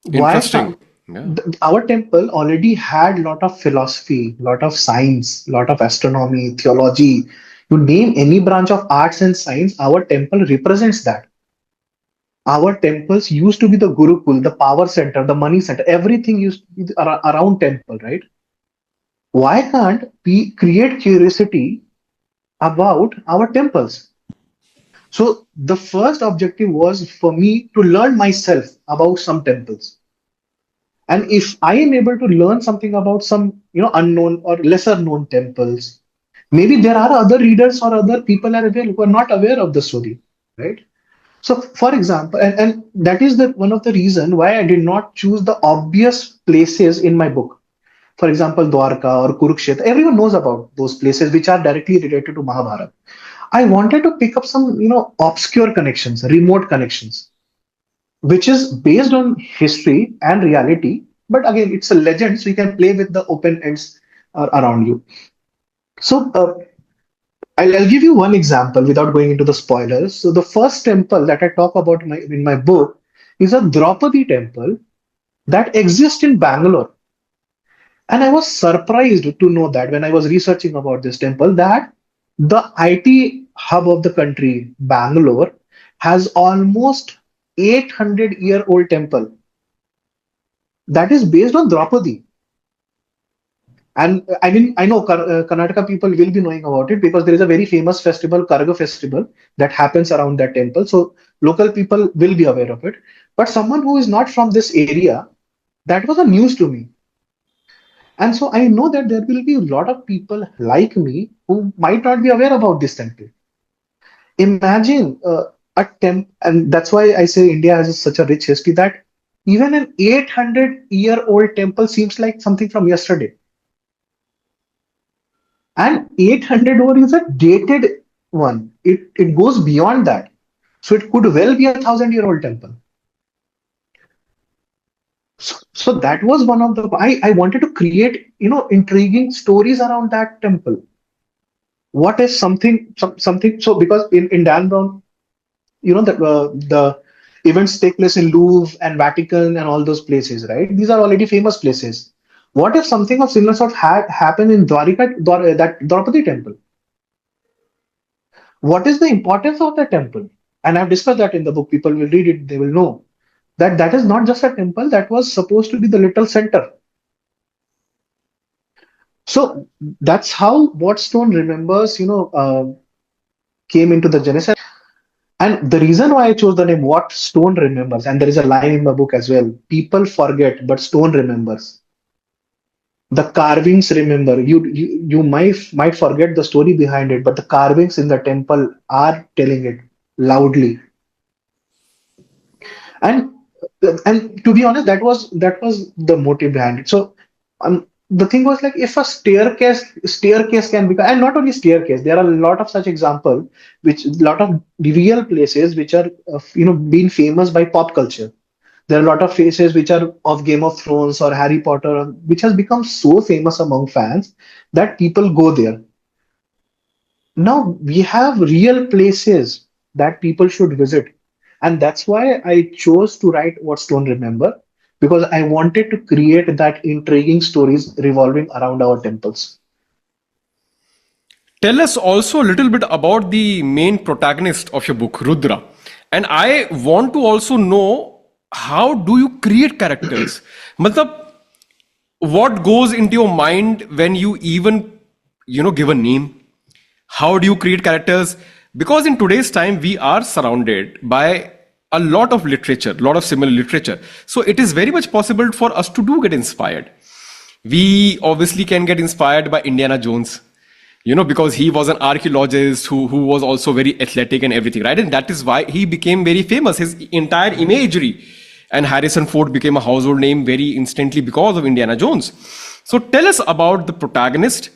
Why Interesting. can't Yeah. our temple already had lot of philosophy, lot of science, lot of astronomy, theology. You name any branch of arts and science, our temple represents that. Our temples used to be the Gurukul, the power center, the money center, everything used to be around temple, right? Why can't we create curiosity about our temples? So the first objective was for me to learn myself about some temples. And if I am able to learn something about some, unknown or lesser known temples, maybe there are other readers or other people are aware who are not aware of the story, right? So, for example, and that is the one of the reason why I did not choose the obvious places in my book. For example, Dwarka or Kurukshetra, everyone knows about those places which are directly related to Mahabharata. I wanted to pick up some, obscure connections, remote connections, which is based on history and reality. But again, it's a legend, so you can play with the open ends around you. So, I'll give you one example without going into the spoilers. So the first temple that I talk about in my book is a Draupadi temple that exists in Bangalore. And I was surprised to know that when I was researching about this temple, that the IT hub of the country, Bangalore, has almost 800-year-old temple that is based on Draupadi. And I mean, I know Karnataka people will be knowing about it because there is a very famous festival, Karga festival, that happens around that temple. So local people will be aware of it. But someone who is not from this area, that was a news to me. And so I know that there will be a lot of people like me who might not be aware about this temple. Imagine a temple, and that's why I say India has such a rich history that even an 800-year-old temple seems like something from yesterday. And 800 over is a dated one. It goes beyond that. So it could well be 1,000-year-old temple. So that was one of the I wanted to create, intriguing stories around that temple. What is something so because in Dan Brown, the events take place in Louvre and Vatican and all those places, right? These are already famous places. What if something of similar sort had happened in that Draupadi temple? What is the importance of the temple? And I've discussed that in the book. People will read it, they will know that that is not just a temple, that was supposed to be the little center. So that's how What Stone Remembers, came into the genesis. And the reason why I chose the name What Stone Remembers, and there is a line in my book as well, people forget, but stone remembers. The carvings remember. You might forget the story behind it, but the carvings in the temple are telling it loudly. And and to be honest, that was the motive behind it. So the thing was like if a staircase can become, and not only staircase, there are a lot of such example, which lot of real places which are being famous by pop culture. There are a lot of faces which are of Game of Thrones or Harry Potter, which has become so famous among fans that people go there. Now we have real places that people should visit. And that's why I chose to write What Stone Remember, because I wanted to create that intriguing stories revolving around our temples. Tell us also a little bit about the main protagonist of your book, Rudra. And I want to also know, how do you create characters? मतलब what goes into your mind when you even, give a name? How do you create characters? Because in today's time we are surrounded by a lot of literature, a lot of similar literature, so it is very much possible for us to do get inspired. We obviously can get inspired by Indiana Jones, because he was an archaeologist who was also very athletic and everything, right? And that is why he became very famous. His entire imagery, and Harrison Ford became a household name very instantly because of Indiana Jones. So tell us about the protagonist,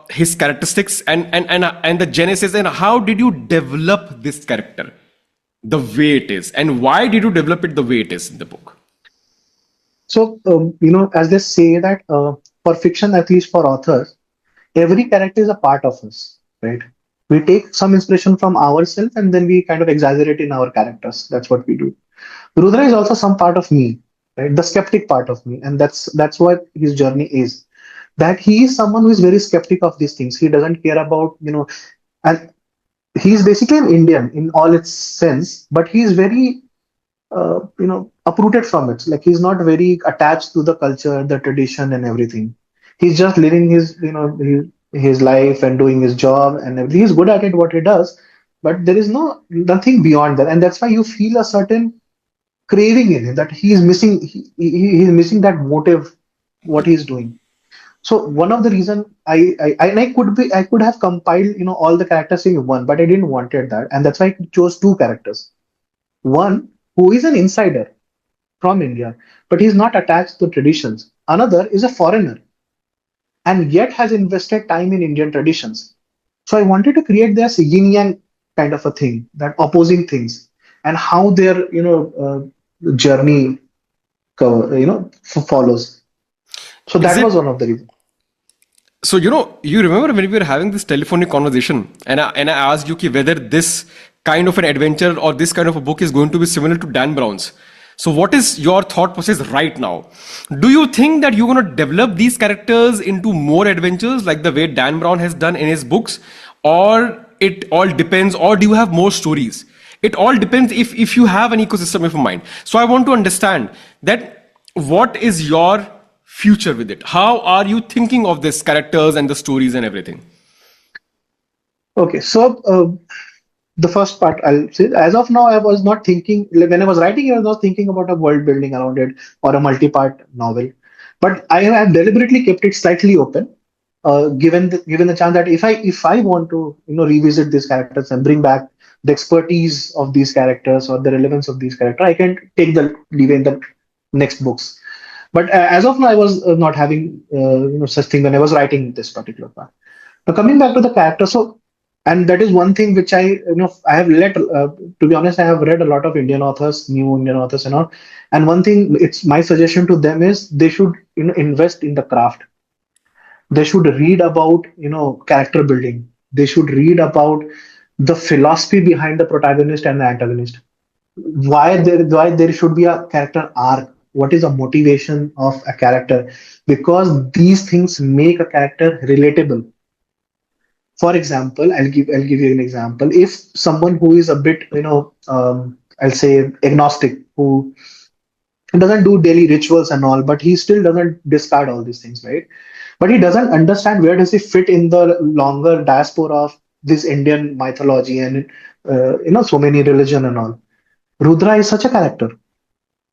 his characteristics, and the genesis, and how did you develop this character the way it is, and why did you develop it the way it is in the book? So, as they say that for fiction, at least for authors, every character is a part of us, right? We take some inspiration from ourselves and then we kind of exaggerate in our characters. That's what we do. Rudra is also some part of me, right? The skeptic part of me, and that's what his journey is. That he is someone who is very skeptic of these things. He doesn't care about, and he's basically an Indian in all its sense, but he is very uprooted from it. Like he's not very attached to the culture, the tradition, and everything. He's just living his life and doing his job, and everything. He's good at it, what he does, but there is nothing beyond that, and that's why you feel a certain craving in him that he is missing. He's missing that motive, what he's doing. So one of the reason I could have compiled all the characters in one, but I didn't wanted that, and that's why I chose two characters. One who is an insider from India, but he's not attached to traditions. Another is a foreigner and yet has invested time in Indian traditions. So I wanted to create this yin yang kind of a thing, that opposing things, and how their journey follows. So Is that it was one of the reasons. so? You remember when we were having this telephonic conversation, and I asked you whether this kind of an adventure or this kind of a book is going to be similar to Dan Brown's. So, what is your thought process right now? Do you think that you're going to develop these characters into more adventures like the way Dan Brown has done in his books, or it all depends, or do you have more stories? It all depends if you have an ecosystem of mind. So, I want to understand that what is your future with it? How are you thinking of these characters and the stories and everything? Okay, so the first part I'll say, as of now, I was not thinking, like, when I was writing, I was not thinking about a world building around it or a multi-part novel. But I have deliberately kept it slightly open, given the chance that if I want to revisit these characters and bring back the expertise of these characters or the relevance of these characters, I can take the leeway in the next books. But as of now, I was not having such thing when I was writing this particular part. Now coming back to the character, so and that is one thing which I have read. To be honest, I have read a lot of Indian authors, new Indian authors, and all. And one thing, it's my suggestion to them is they should invest in the craft. They should read about character building. They should read about the philosophy behind the protagonist and the antagonist. Why there should be a character arc. What is the motivation of a character? Because these things make a character relatable. For example, I'll give you an example. If someone who is a bit I'll say agnostic, who doesn't do daily rituals and all, but he still doesn't discard all these things, right? But he doesn't understand where does he fit in the longer diaspora of this Indian mythology and so many religion and all. Rudra is such a character,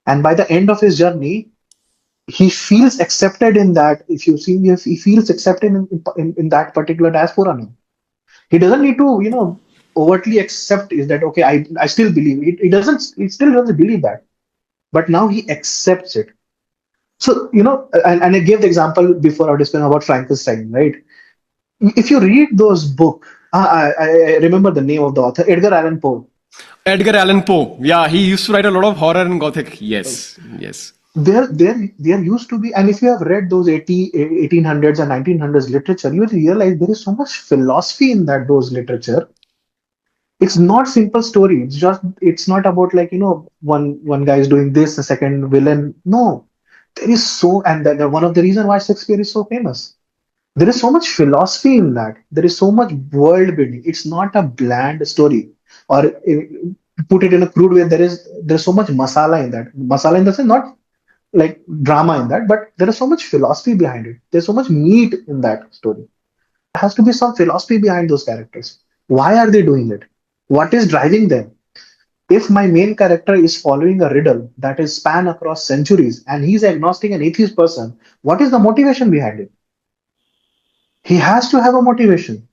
and by the end of his journey, he feels accepted in that. If you see, if he feels accepted in that particular diaspora now. He doesn't need to overtly accept is that okay, I still believe it. He still doesn't believe that, but now he accepts it. So and I gave the example before I was discussing about Frankenstein, right? If you read those book, I remember the name of the author, Edgar Allan Poe. Edgar Allan Poe. Yeah, he used to write a lot of horror and gothic. Yes, yes. There used to be, and if you have read those 1800s and 1900s literature, you will realize there is so much philosophy in those literature. It's not simple story. It's not about like one guy is doing this, the second villain. No, there is so, and one of the reason why Shakespeare is so famous. There is so much philosophy in that. There is so much world building. It's not a bland story, or put it in a crude way. There's so much masala in that. Masala in the sense, not like drama in that, but there is so much philosophy behind it. There's so much meat in that story. There has to be some philosophy behind those characters. Why are they doing it? What is driving them? If my main character is following a riddle that is span across centuries and he's agnostic and atheist person, what is the motivation behind it? He has to have a motivation.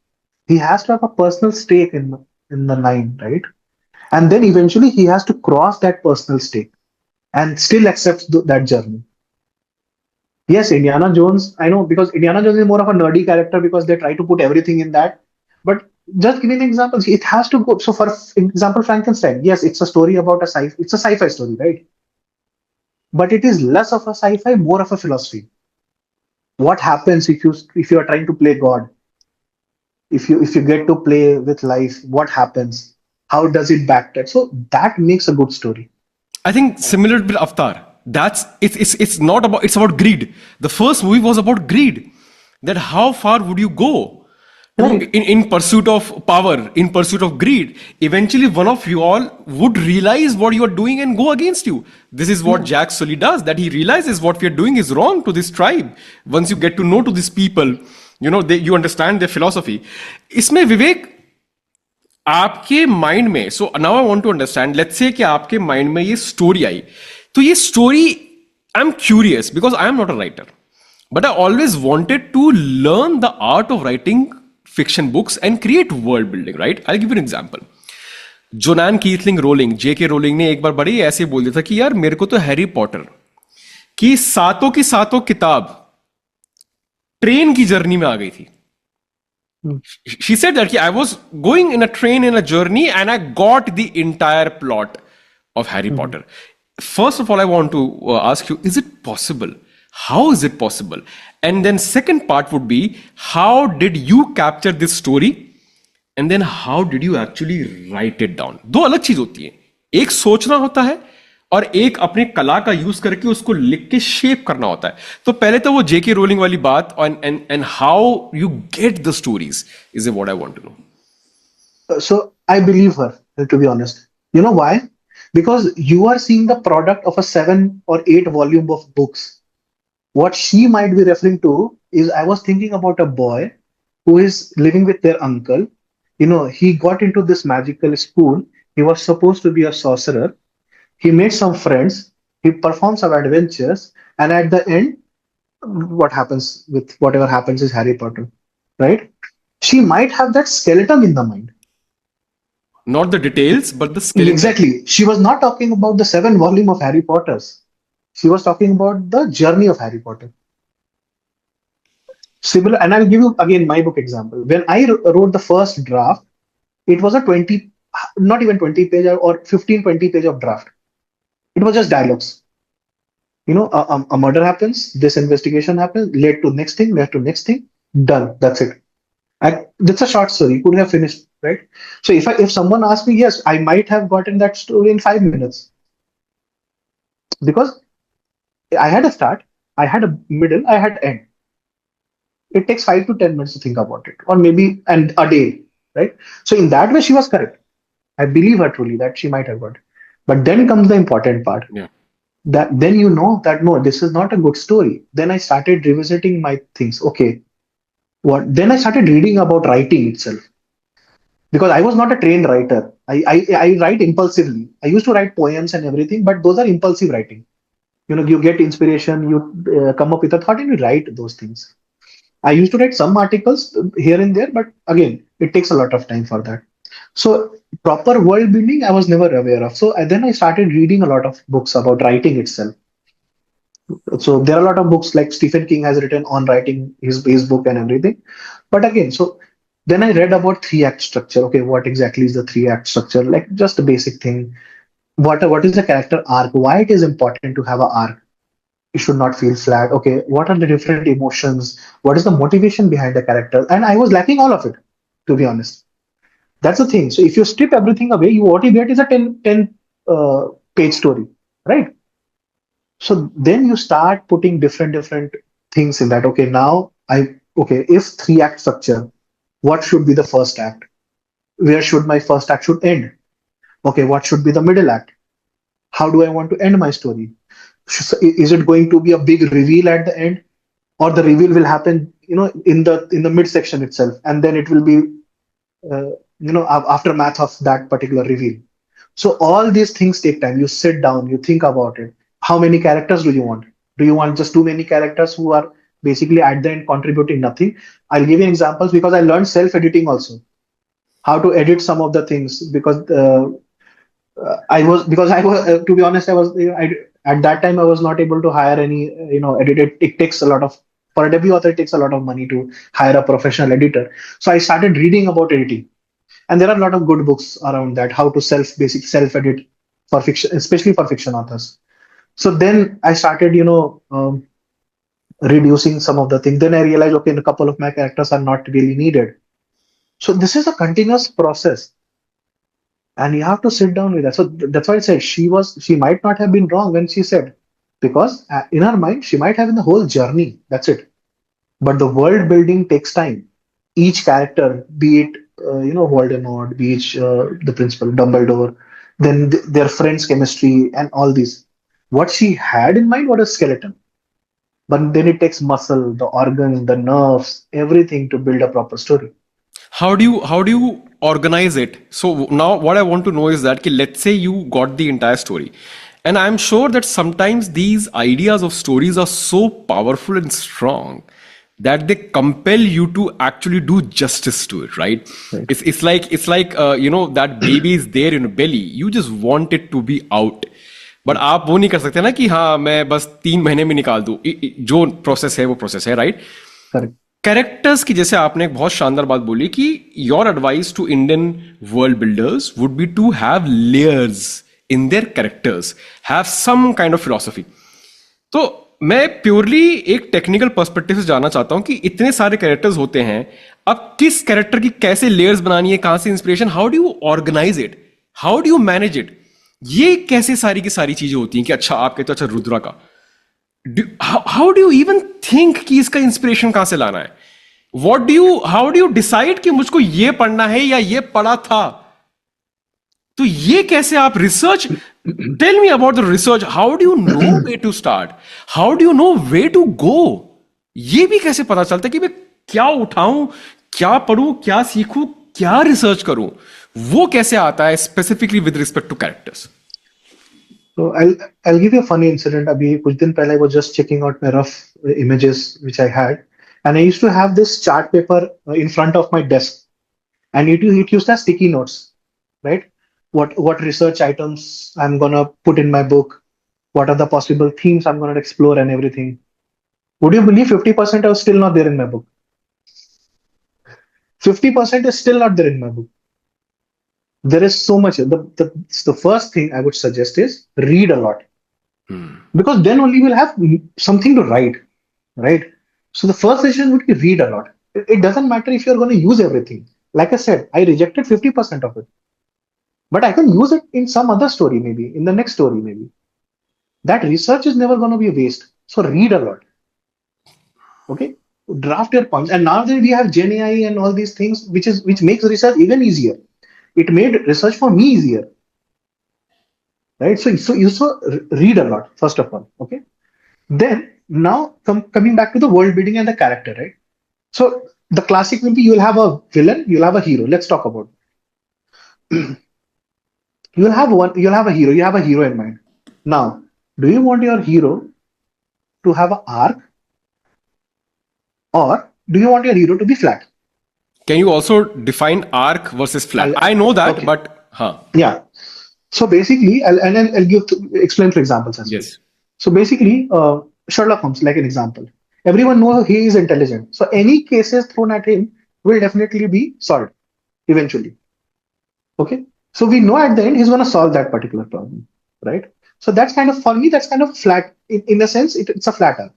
He has to have a personal stake in the line, right? And then eventually he has to cross that personal stake and still accepts that journey. Yes, Indiana Jones, I know because Indiana Jones is more of a nerdy character because they try to put everything in that. But just giving examples, it has to go. So, for example, Frankenstein, yes, it's a story about it's a sci-fi story, right? But it is less of a sci-fi, more of a philosophy. What happens if you are trying to play God? If you get to play with life, what happens? How does it backtrack? So that makes a good story. I think similar with Avatar. That's it's not about, it's about greed. The first movie was about greed. That how far would you go to Right. in pursuit of power, in pursuit of greed? Eventually, one of you all would realize what you are doing and go against you. This is what Yeah. Jack Sully does. That he realizes what we are doing is wrong to this tribe. Once you get to know to these people, you understand their philosophy. इसमें विवेक आपके mind में, so now I want to understand, let's say कि आपके mind में ये story I, तो ये story, I am curious because I am not a writer, but I always wanted to learn the art of writing fiction books and create world building, right? I'll give you an example. Joanne Kathleen Rowling, JK Rowling ने एक बार बड़ी ऐसे बोल दिया था कि यार मेरे को तो हैरी पॉटर की सातों किताब ट्रेन की जर्नी में आ गई थी. Hmm. She said that I was going in a train in a journey and I got the entire plot of Harry Mhm. Potter. First of all, I want to ask you, is it possible? How is it possible? And then second part would be, how did you capture this story? And then how did you actually write it down? दो अलग चीज होती है. एक सोचना होता है और एक अपने कला का यूज करके उसको लिख के शेप करना होता है. तो पहले तो वो जेके रोलिंग वाली बात and how you get the stories is what I want to know. So I believe her, to be honest. You know why? Because you are seeing the product of a 7 or 8 volume of books. What she might be referring to is I was thinking about a boy who is living with their uncle. He got into this magical school. He was supposed to be a sorcerer. He made some friends. He performed some adventures. And at the end, what happens with whatever happens is Harry Potter, right? She might have that skeleton in the mind. Not the details, but the skeleton. Exactly. She was not talking about the 7 volume of Harry Potter's. She was talking about the journey of Harry Potter. Similar, and I'll give you again my book example. When I wrote the first draft, it was a 20, not even 20 page or 15, 20 page of draft. It was just dialogues. A murder happens, this investigation happens, led to next thing, done. That's it. That's a short story. Could have finished, right? So if someone asked me, yes, I might have gotten that story in 5 minutes because I had a start, I had a middle, I had end. It takes 5 to 10 minutes to think about it, or maybe and a day, right? So in that way, she was correct. I believe her truly that she might have got. But then comes the important part. Yeah. That then you know that no, this is not a good story. Then I started revisiting my things. Okay, what? Then I started reading about writing itself because I was not a trained writer. I write impulsively. I used to write poems and everything, but those are impulsive writing. You get inspiration, you come up with a thought, and you write those things. I used to write some articles here and there, but again, it takes a lot of time for that. So proper world building, I was never aware of. So then I started reading a lot of books about writing itself. So there are a lot of books like Stephen King has written on writing his book and everything. But again, so then I read about 3 act structure. Okay, what exactly is the 3 act structure? Like just a basic thing. What is the character arc? Why it is important to have an arc? It should not feel flat. Okay, what are the different emotions? What is the motivation behind the character? And I was lacking all of it, to be honest. That's the thing. So if you strip everything away, what you get is a 10 page story, right? So then you start putting different things in that. Okay, now if 3 act structure, what should be the first act? Where should my first act should end? Okay, what should be the middle act? How do I want to end my story? Is it going to be a big reveal at the end, or the reveal will happen, in the midsection itself, and then it will be, aftermath of that particular reveal. So all these things take time. You sit down, you think about it. How many characters do you want? Do you want just too many characters who are basically at the end contributing nothing? I'll give you examples because I learned self-editing also, how to edit some of the things, because I was, to be honest, I was, at that time I was not able to hire any, edit. It takes a lot of, for a debut author, it takes a lot of money to hire a professional editor. So I started reading about editing, and there are a lot of good books around that, how to self edit for fiction, especially for fiction authors. So then I started, reducing some of the things. Then I realized, okay, a couple of my characters are not really needed. So this is a continuous process, and you have to sit down with that. So that's why I said she might not have been wrong when she said, because in her mind she might have in the whole journey. That's it. But the world building takes time. Each character, be it Voldemort, be it the principal Dumbledore, then their friends' chemistry and all these. What she had in mind was a skeleton, but then it takes muscle, the organs, the nerves, everything to build a proper story. How do you organize it? So now what I want to know is that, let's say you got the entire story, and I'm sure that sometimes these ideas of stories are so powerful and strong that they compel you to actually do justice to it, right? Right. It's like that baby is there in your belly, you just want it to be out. But आप वो नहीं कर सकते ना कि हाँ मैं बस 3 महीने में निकाल दूं, जो प्रोसेस है वो प्रोसेस है, राइट? Correct. कैरेक्टर्स की, जैसे आपने एक बहुत शानदार बात बोली कि your advice to Indian world builders would be to have layers in their characters, have some kind of philosophy. तो मैं प्योरली एक टेक्निकल पर्सपेक्टिव से जानना चाहता हूं कि इतने सारे कैरेक्टर्स होते हैं, अब किस कैरेक्टर की कैसे लेयर्स बनानी है, कहां से inspiration, how do you organise it, how do you manage it, ये कैसे सारी की सारी चीजें होती हैं कि अच्छा आप कहते हो अच्छा रुद्रा का, how do you even think कि इसका इंस्पिरेशन कहां से लाना है, हाउ डू यू डिसाइड कि मुझको ये पढ़ना है या ये पढ़ा था, तो ये कैसे आप research, tell me about the research, how do you know way to start, how do you know way to go, ये भी कैसे पता चलता है कि मैं क्या उठाऊं, क्या पढ़ूं, क्या सीखूं, क्या रिसर्च करूं, वो कैसे आता है specifically with respect to characters? So I'll give you a funny incident. Abhi kuch din pehle I was just checking out my rough images which I had, and I used to have this chart paper in front of my desk, and it used to have sticky notes, right? What research items I'm gonna put in my book, what are the possible themes I'm gonna explore and everything. Would you believe 50% are still not there in my book? 50% is still not there in my book. There is so much. The first thing I would suggest is read a lot, because then only we'll have something to write, right? So the first suggestion would be read a lot. It doesn't matter if you're going to use everything. Like I said, I rejected 50% of it, but I can use it in some other story, maybe in the next story, maybe. That research is never going to be a waste. So read a lot. Okay, draft your points. And now that we have Gen AI and all these things, which makes research even easier. It made research for me easier, right? So you read a lot first of all. Okay, then now coming back to the world building and the character, right? So the classic will be, you'll have a villain, you'll have a hero. Let's talk about you'll have a hero. You have a hero in mind. Now, do you want your hero to have an arc, or do you want your hero to be flat? Can you also define arc versus flat? I know that, okay. But Yeah. So basically, I'll explain for examples as well. Yes. So basically, Sherlock Holmes, like an example. Everyone knows he is intelligent. So any cases thrown at him will definitely be solved eventually. Okay. So we know at the end he's going to solve that particular problem, right? So that's kind of, for me, that's kind of flat. In a sense, it's a flat arc.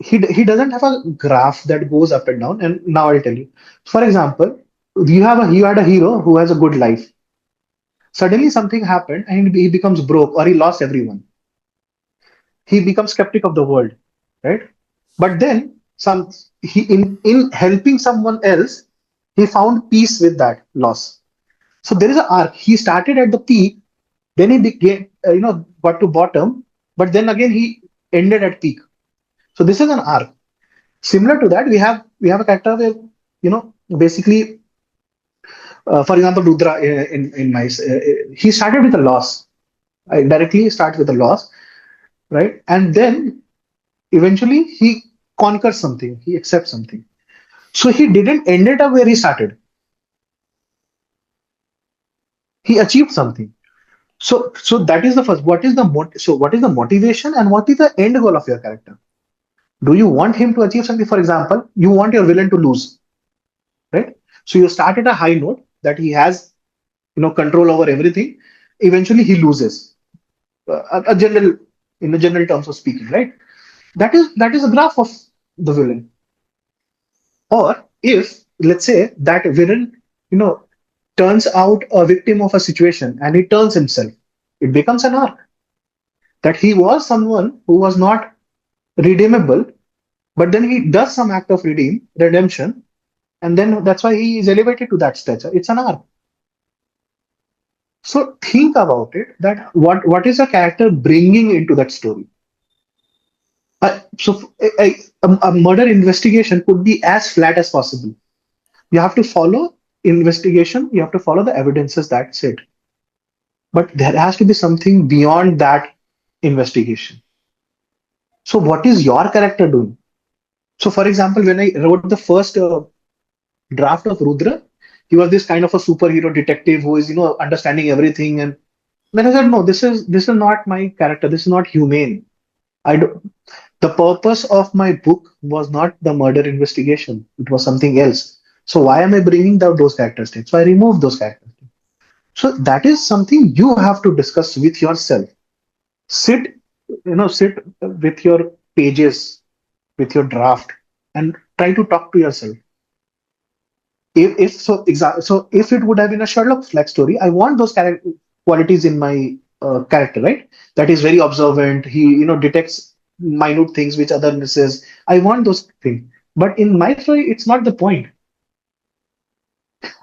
He doesn't have a graph that goes up and down. And now I'll tell you. For example, you had a hero who has a good life. Suddenly something happened and he becomes broke, or he lost everyone. He becomes skeptic of the world, right? But then in helping someone else, he found peace with that loss. So there is an arc. He started at the peak, then he got to bottom, but then again he ended at peak. So this is an arc. Similar to that, we have a character where, basically, for example, Rudra in my he started with a loss. I directly start with a loss, right? And then eventually he conquers something, he accepts something. So he didn't end it up where he started. He achieved something. So that is the first. What is the motivation and what is the end goal of your character? Do you want him to achieve something? For example, you want your villain to lose, right? So you start at a high note that he has, control over everything. Eventually, he loses. A general, in the general terms of speaking, right? That is a graph of the villain. Or if, let's say, that villain, turns out a victim of a situation and he turns himself, it becomes an arc that he was someone who was not redeemable, but then he does some act of redemption, and then that's why he is elevated to that stature. It's an arc. So think about it, that what is a character bringing into that story. So a murder investigation could be as flat as possible. You have to follow investigation, you have to follow the evidences, that's it. But there has to be something beyond that investigation. So what is your character doing? So for example, when I wrote the first draft of Rudra, he was this kind of a superhero detective who is, understanding everything. And then I said, no, this is not my character. This is not humane. I do, the purpose of my book was not the murder investigation. It was something else. So why am I bringing down those characteristics? So I removed those characteristics. So that is something you have to discuss with yourself. Sit, sit with your pages, with your draft, and try to talk to yourself. So if it would have been a Sherlock like story, I want those qualities in my character, right? That is very observant. He, detects minute things which other misses. I want those things. But in my story, it's not the point.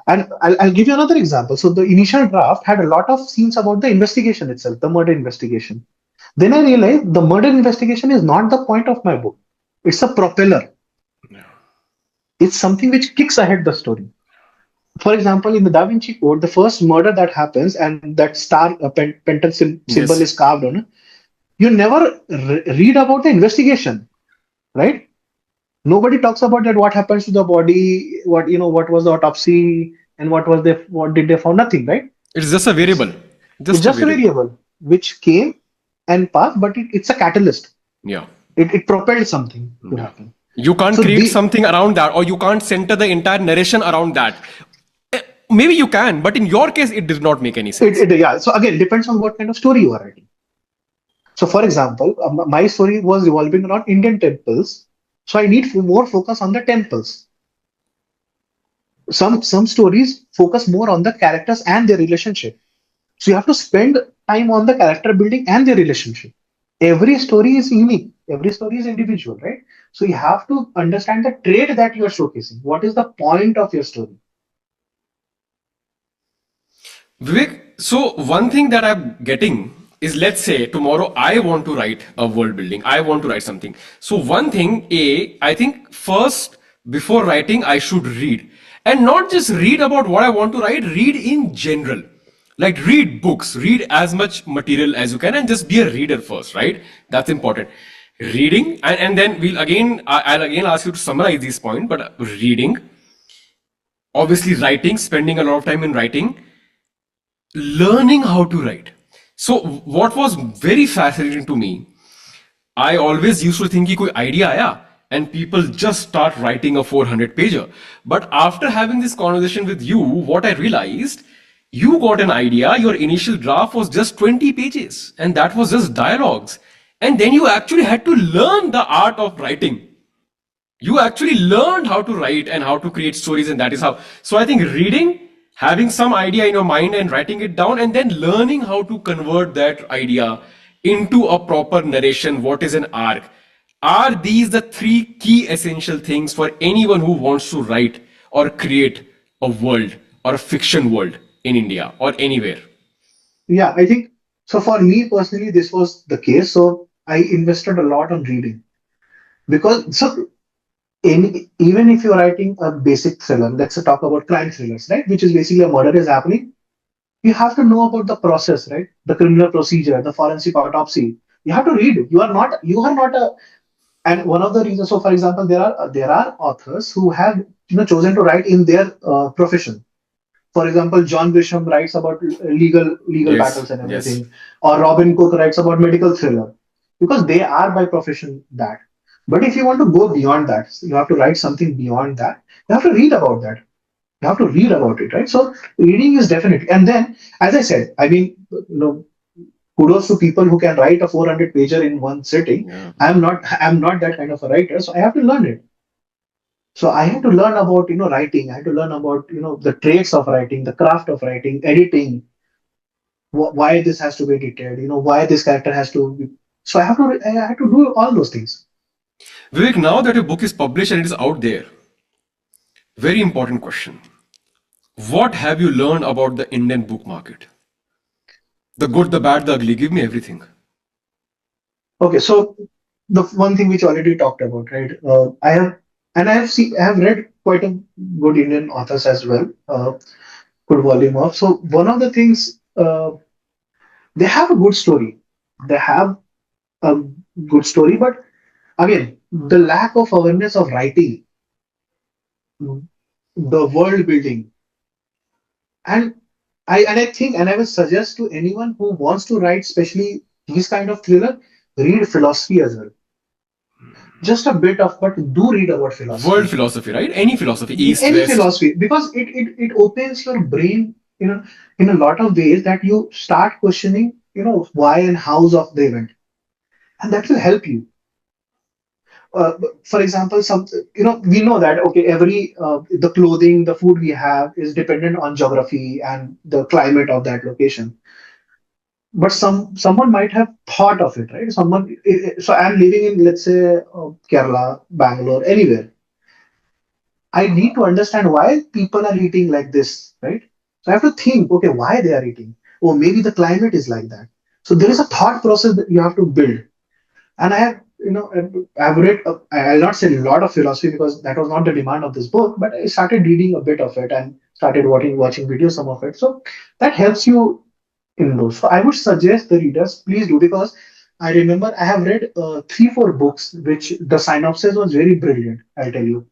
And I'll give you another example. So the initial draft had a lot of scenes about the investigation itself, the murder investigation. Then I realized the murder investigation is not the point of my book. It's a propeller. It's something which kicks ahead the story. For example, in the Da Vinci Code, the first murder that happens and that star symbol is Yes. carved on, you never read about the investigation, right? Nobody talks about that. What happens to the body? What was the autopsy and what did they found? Nothing, right? It's just a variable. It's Just a just a variable. variable which came and passed, but it's a catalyst. Yeah. It propelled something to Yeah. happen. You can't So create something around that, or you can't center the entire narration around that. Maybe you can, but in your case, it did not make any sense. yeah. So again, depends on what kind of story you are writing. So, for example, my story was revolving around Indian temples. So, I need more focus on the temples. Some stories focus more on the characters and their relationship. So, you have to spend time on the character building and their relationship. Every story is unique. Every story is individual, right? So, you have to understand the trait that you are showcasing. What is the point of your story? Vivek, so one thing that I'm getting is, let's say tomorrow I want to write a world building. I want to write something. So one thing, I think first before writing, I should read, and not just read about what I want to write, read in general. Like read books, read as much material as you can, and just be a reader first, right? That's important. Reading, and then I'll again ask you to summarize these points, but reading, obviously writing, spending a lot of time in writing, learning how to write. So what was very fascinating to me, I always used to think कि कोई idea आया and people just start writing a 400 pager. But after having this conversation with you, what I realized, you got an idea, your initial draft was just 20 pages and that was just dialogues. And then you actually had to learn the art of writing. You actually learned how to write and how to create stories, and that is how. So I think reading, having some idea in your mind and writing it down, and then learning how to convert that idea into a proper narration, what is an arc, are these the three key essential things for anyone who wants to write or create a world or a fiction world in India or anywhere? Yeah, I think. So for me personally, this was the case. So I invested a lot on reading because even if you're writing a basic thriller, let's say talk about crime thrillers, right, which is basically a murder is happening, you have to know about the process, right? The criminal procedure, the forensic autopsy. You have to read it. You are not a and one of the reasons. So, for example, there are authors who have chosen to write in their profession. For example, John Grisham writes about legal Yes, battles and yes. everything, or Robin Cook writes about medical thriller, because they are by profession that. But if you want to go beyond that, you have to write something beyond that. You have to read about that. You have to read about it, right? So reading is definitely. And then, as I said, I mean, kudos to people who can write a 400 pager in one sitting. Yeah. I'm not that kind of a writer, so I have to learn it. So I had to learn about writing. I had to learn about the traits of writing, the craft of writing, editing, why this has to be edited, why this character has to be. So I had to do all those things. Vivek, now that your book is published and it is out there, very important question. What have you learned about the Indian book market? The good, the bad, the ugly. Give me everything. Okay, so the one thing which already talked about, right? I have read quite a good Indian authors as well. Good volume of. So one of the things, they have a good story. They have a good story, but again, the lack of awareness of writing, the world building, and I will suggest to anyone who wants to write, especially these kind of thriller, read philosophy as well. Just a bit of, but do read about World philosophy. philosophy, right? Any philosophy, East, Any West. philosophy, because it opens your brain, in a lot of ways, that you start questioning, why and hows of the event, and that will help you. For example, we know that, okay, every the clothing, the food we have is dependent on geography and the climate of that location. But someone might have thought of it, right? So I'm living in, let's say, Kerala, Bangalore, anywhere. I need to understand why people are eating like this, right? So I have to think, okay, why they are eating. Or maybe the climate is like that. So there is a thought process that you have to build. And I have, I've read, I'll not say a lot of philosophy because that was not the demand of this book, but I started reading a bit of it and started watching videos, some of it. So that helps you in those. So I would suggest the readers, please do, because I remember I have read three, four books, which the synopsis was very brilliant, I'll tell you.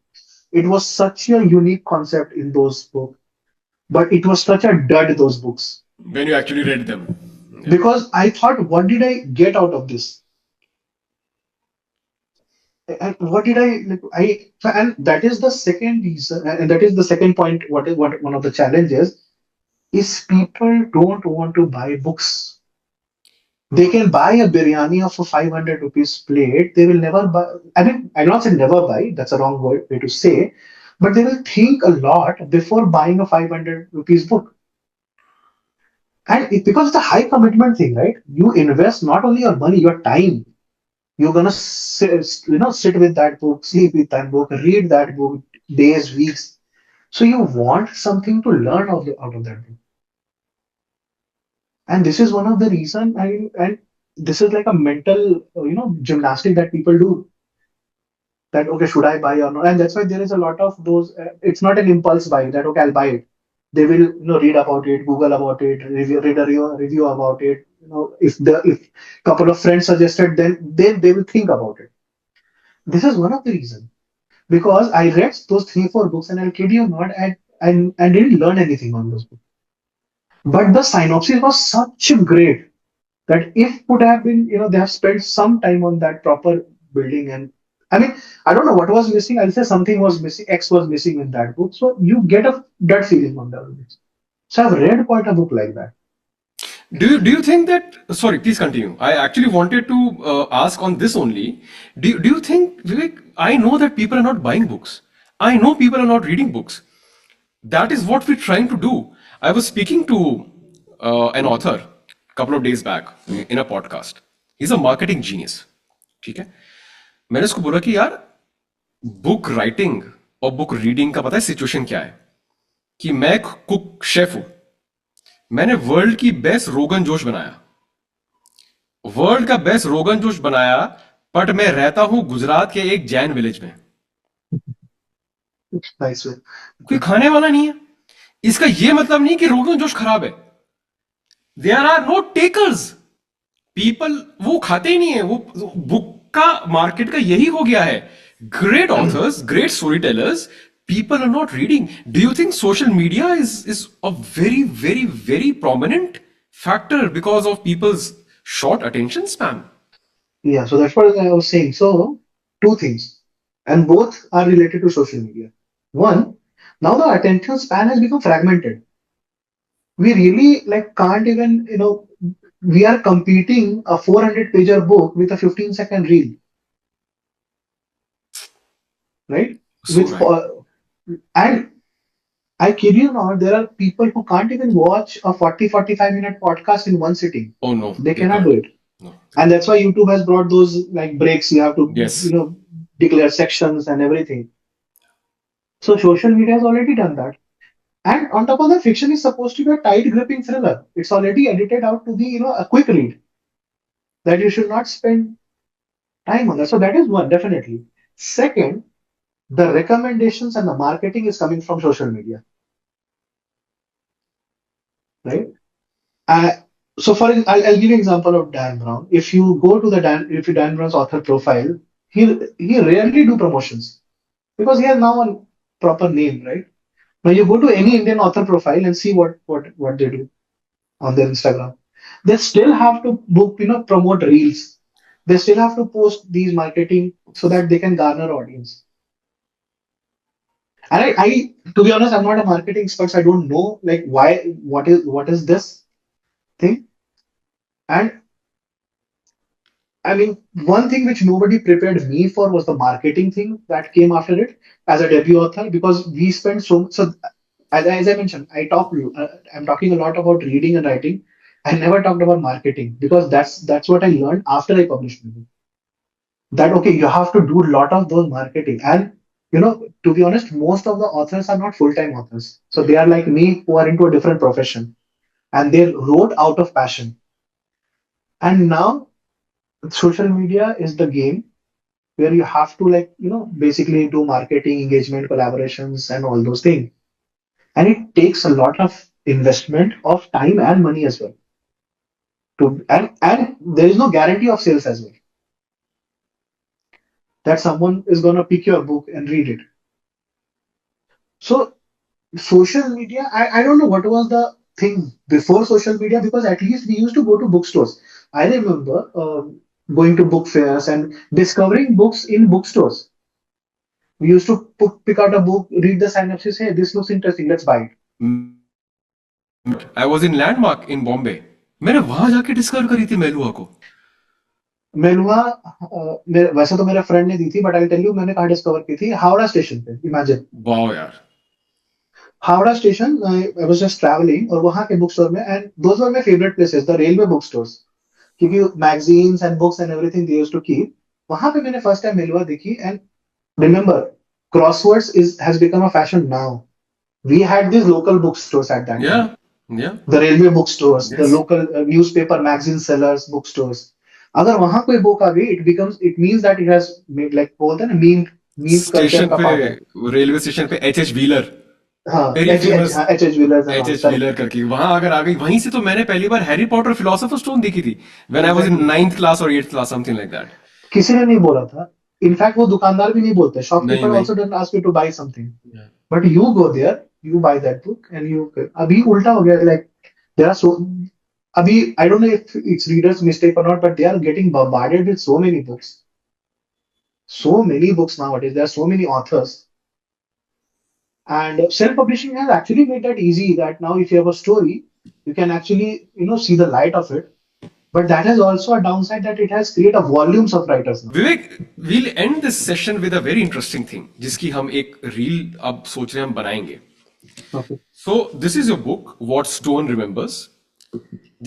It was such a unique concept in those books, but it was such a dud, those books. When you actually read them. Yeah. Because I thought, what did I get out of this? And what did I like? And that is the second reason, and that is the second point. What one of the challenges is, people don't want to buy books. They can buy a biryani of a 500 rupees plate. They will never buy. I mean, I'm not saying never buy. That's a wrong way to say, but they will think a lot before buying a 500 rupees book. And because it's a high commitment thing, right? You invest not only your money, your time. You're gonna sit with that book, sleep with that book, read that book days, weeks. So you want something to learn out of that book. And this is one of the reason. And this is like a mental, gymnastic that people do. That, okay, should I buy or not? And that's why there is a lot of those. It's not an impulse buy that, okay, I'll buy it. They will, read about it, Google about it, read a review about it. If couple of friends suggested, then they will think about it. This is one of the reasons, because I read those three, four books, and I'll kid you not, I didn't learn anything on those books. But the synopsis was such great that if would have been, they have spent some time on that proper building. And I mean, I don't know what was missing. I'll say something was missing, X was missing in that book. So you get a that feeling on that book. So I've read quite a book like that. Do you think that? Sorry, please continue. I actually wanted to ask on this only. Do you think, Vivek? I know that people are not buying books. I know people are not reading books. That is what we're trying to do. I was speaking to an author a couple of days back in a podcast. He's a marketing genius. ठीक है. मैंने उसको बोला कि यार book writing और book reading का पता है सिचुएशन क्या है कि मैं कुक शेफ हूं. मैंने वर्ल्ड की बेस्ट रोगन जोश बनाया. वर्ल्ड का बेस्ट रोगन जोश बनाया, बट मैं रहता हूं गुजरात के एक जैन विलेज में। Nice way. कोई खाने वाला नहीं है। इसका यह मतलब नहीं कि रोगन जोश खराब है। There are no takers. People वो खाते ही नहीं है। वो बुक का मार्केट का यही हो गया है। Great authors, great story tellers, people are not reading. Do you think social media is a very, very, very prominent factor because of people's short attention span? Yeah, so that's what I was saying. So, two things, and both are related to social media. One, now the attention span has become fragmented. We really like can't even, we are competing a 400 pager book with a 15-second reel, right? So With right. and I kid you not, there are people who can't even watch a 40-45 minute podcast in one sitting. Oh no, They they cannot do can't. it. No, they And can't. that's why YouTube has brought those like breaks. You have to, Yes. declare sections and everything. So social media has already done that. And on top of that, fiction is supposed to be a tight gripping thriller. It's already edited out to be, a quick read that you should not spend time on that. So that is one, definitely. Second, the recommendations and the marketing is coming from social media, right? Uh, so I'll give you an example of Dan Brown. If you go to if you Dan Brown's author profile, he rarely do promotions because he has now a proper name, right? Now you go to any Indian author profile and see what they do on their Instagram. They still have to book, promote reels. They still have to post these marketing so that they can garner audience. And to be honest, I'm not a marketing expert, so I don't know like what is this thing. And I mean, one thing which nobody prepared me for was the marketing thing that came after it as a debut author because we spent so as I mentioned, I'm talking a lot about reading and writing. I never talked about marketing because that's what I learned after I published my book. That okay, you have to do a lot of those marketing. And to be honest, most of the authors are not full-time authors. So they are like me who are into a different profession and they wrote out of passion. And now social media is the game where you have to like, basically do marketing, engagement, collaborations, and all those things. And it takes a lot of investment of time and money as well. And there is no guarantee of sales as well. That someone is gonna pick your book and read it. So social media, I don't know what was the thing before social media because at least we used to go to bookstores. I remember going to book fairs and discovering books in bookstores. We used to pick out a book, read the synopsis, hey, this looks interesting, let's buy it. I was in Landmark in Bombay. मैंने वहां जाके discover करी थी मेलुआ को। मेनुआ वैसे तो मेरे friend ने दी थी बट आई टेल यू मैंने कहाँ डिस्कवर की थी हावड़ा स्टेशन पे इमेजिन वाह यार। Howrah station I was just travelling और वहां के बुक स्टोर में and those were my favourite places the railway book stores क्योंकि magazines and books and everything they used to keep वहां पे मैंने फर्स्ट टाइम मेलुआ देखी and remember Crosswords is has become a fashion now we had this local book stores at that time Yeah, yeah, the railway book stores the yes. Local newspaper magazine sellers book stores अगर वहां कोई book आ गई it means that it has made like बोलते हैं ना meme culture station का पे, part है रेलवे स्टेशन पे एच एच व्हीलर, हाँ very famous. H H wheelers and H all H correct wheeler करके वहां अगर आ गई, वहीं से तो मैंने पहली बार हैरी पॉटर फिलोसोफर स्टोन देखी थी, when I was in exactly ninth class और eighth class, something like that. किसी ने नहीं बोला था इनफैक्ट वो दुकानदार भी नहीं बोलते नहीं शॉपकीपर नहीं। Also doesn't ask you to buy something but you go there you buy that book and you अभी उल्टा हो गया लाइक देयर आर सो अभी I don't know if it's reader's mistake और not but they are getting bombarded with so many books nowadays there are so many authors and self-publishing has actually made that easy that now if you have a story you can actually see the light of it but that has also a downside that it has created a volumes of writers now. Vivek, we'll end this session with a very interesting thing, जिसकी हम एक reel अब सोच रहे हैं हम बनाएंगे। Okay. So this is your book what stone remembers.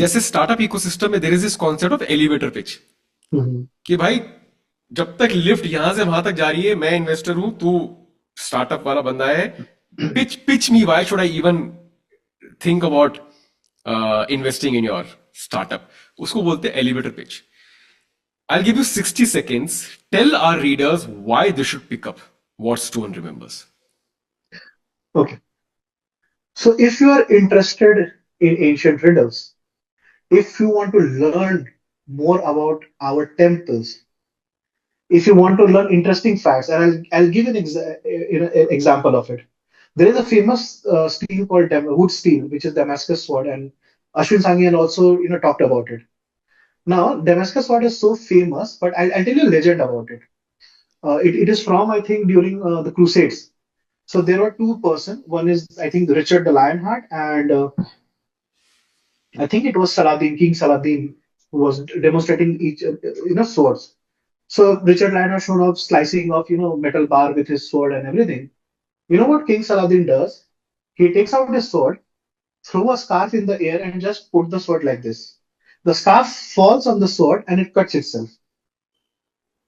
जैसे स्टार्टअप इकोसिस्टम में there is this concept of elevator pitch, Mhm. कि भाई जब तक लिफ्ट यहां से वहां तक जा रही है, मैं इन्वेस्टर हूं, तू स्टार्टअप वाला बंदा है, pitch pitch me, why should I even think about investing in your startup. उसको बोलते हैं elevator pitch. I'll give you 60 seconds. Tell our readers why they should pick up What Stone Remembers. Okay. So if you are interested in ancient riddles, if you want to learn more about our temples, if you want to learn interesting facts, and I'll give an example of it. There is a famous steel called wood steel, which is Damascus sword, and Ashwin Sangyan also talked about it. Now, Damascus sword is so famous, but I'll tell you a legend about it. It is from, I think, during the Crusades. So there were two person. One is, I think, Richard the Lionheart, and I think it was Saladin, King Saladin, who was demonstrating each swords. So Richard Lionheart showed off slicing of metal bar with his sword and everything. You know what King Saladin does? He takes out his sword, throw a scarf in the air, and just put the sword like this. The scarf falls on the sword and it cuts itself.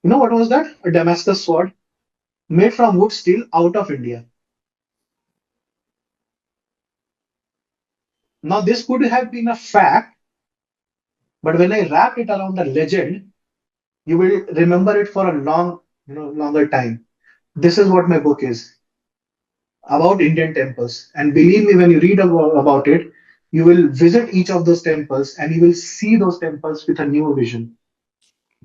You know what was that? A Damascus sword made from wood steel out of India. Now, this could have been a fact, but when I wrapped it around a legend, you will remember it for a longer time. This is what my book is about Indian temples. And believe me, when you read about it, you will visit each of those temples and you will see those temples with a new vision.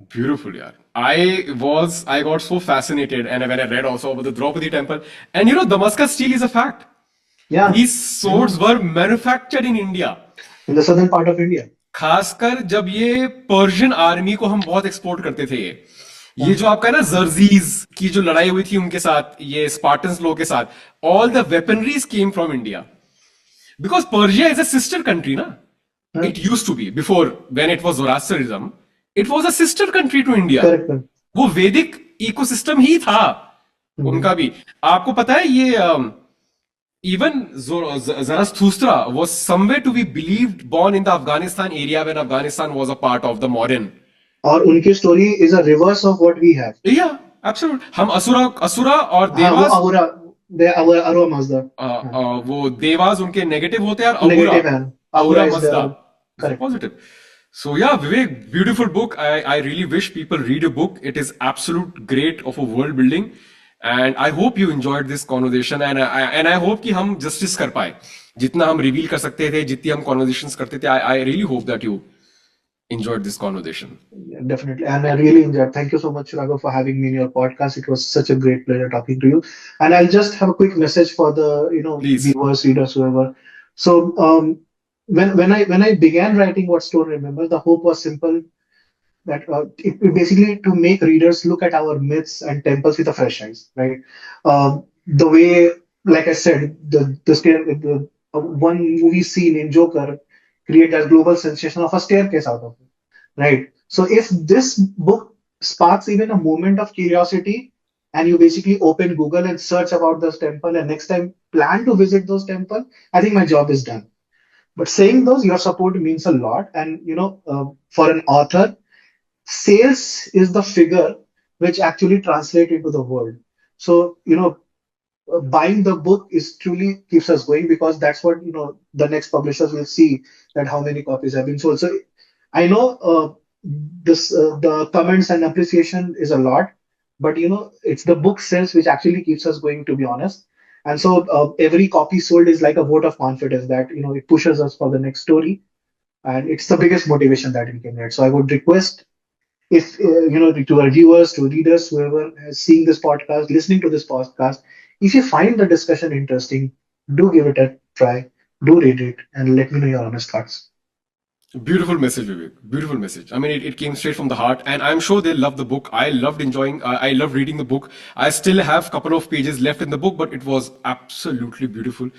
Beautiful, yeah. I got so fascinated, and when I read also about the Draupadi temple, and Damascus steel is a fact. Yeah, These swords were manufactured in India. in the southern part of India. खासकर जब ये Persian army को हम बहुत export करते थे ये Yeah, जो आपका है ना जर्जीज की जो लड़ाई हुई थी उनके साथ ये स्पार्टन्स लोगों के साथ all the weaponries came from India because Persia is a sister country ना yeah, it use to be before when it was Zoroastrism it was a sister country to India correct. Man. वो वैदिक ecosystem ही था Mhm. उनका भी आपको पता है ये even Zarathustra was somewhere to be believed born in the Afghanistan area when Afghanistan was a part of the modern. और उनकी story is a reverse of what we have. Yeah, absolutely. हम असुरा असुरा और हाँ, वो देवास अहुरा, दे अहुरा मजदा. हाँ, वो देवास उनके नेगेटिव होते हैं और अहुरा नेगेटिव है. Ahura Ahura is the Mazda is a correct. positive. So yeah, Vivek, beautiful book. I really wish people read a book. It is absolute great of a world building. And I hope you enjoyed this conversation and I hope कि हम justice कर पाए जितना हम reveal कर सकते थे जितनी हम conversations करते थे I really hope that you enjoyed this conversation. Yeah, definitely. And I really enjoyed. Thank you so much, Raghav, for having me in your podcast. It was such a great pleasure talking to you. And I'll just have a quick message for the, Please. viewers, readers, whoever. So, when I began writing What Stone Remember, the hope was simple, that it basically to make readers look at our myths and temples with a fresh eyes, right? The way, like I said, one movie scene in Joker create a global sensation of a staircase out of it, right? So if this book sparks even a moment of curiosity, and you basically open Google and search about this temple, and next time plan to visit those temple, I think my job is done. But saying those, your support means a lot, and for an author, sales is the figure which actually translate into the world. So buying the book is truly keeps us going, because that's what the next publishers will see, that how many copies have been sold. So I know this the comments and appreciation is a lot, but it's the book sales which actually keeps us going, to be honest. And so every copy sold is like a vote of confidence that it pushes us for the next story, and it's the biggest motivation that we can get. So I would request, if to our viewers, to readers, whoever is seeing this podcast, listening to this podcast, if you find the discussion interesting, do give it a try, do read it, and let me know your honest thoughts. Beautiful message, Vivek. Beautiful message. I mean, it came straight from the heart, and I'm sure they love the book. I loved enjoying. I loved reading the book. I still have a couple of pages left in the book, but it was absolutely beautiful.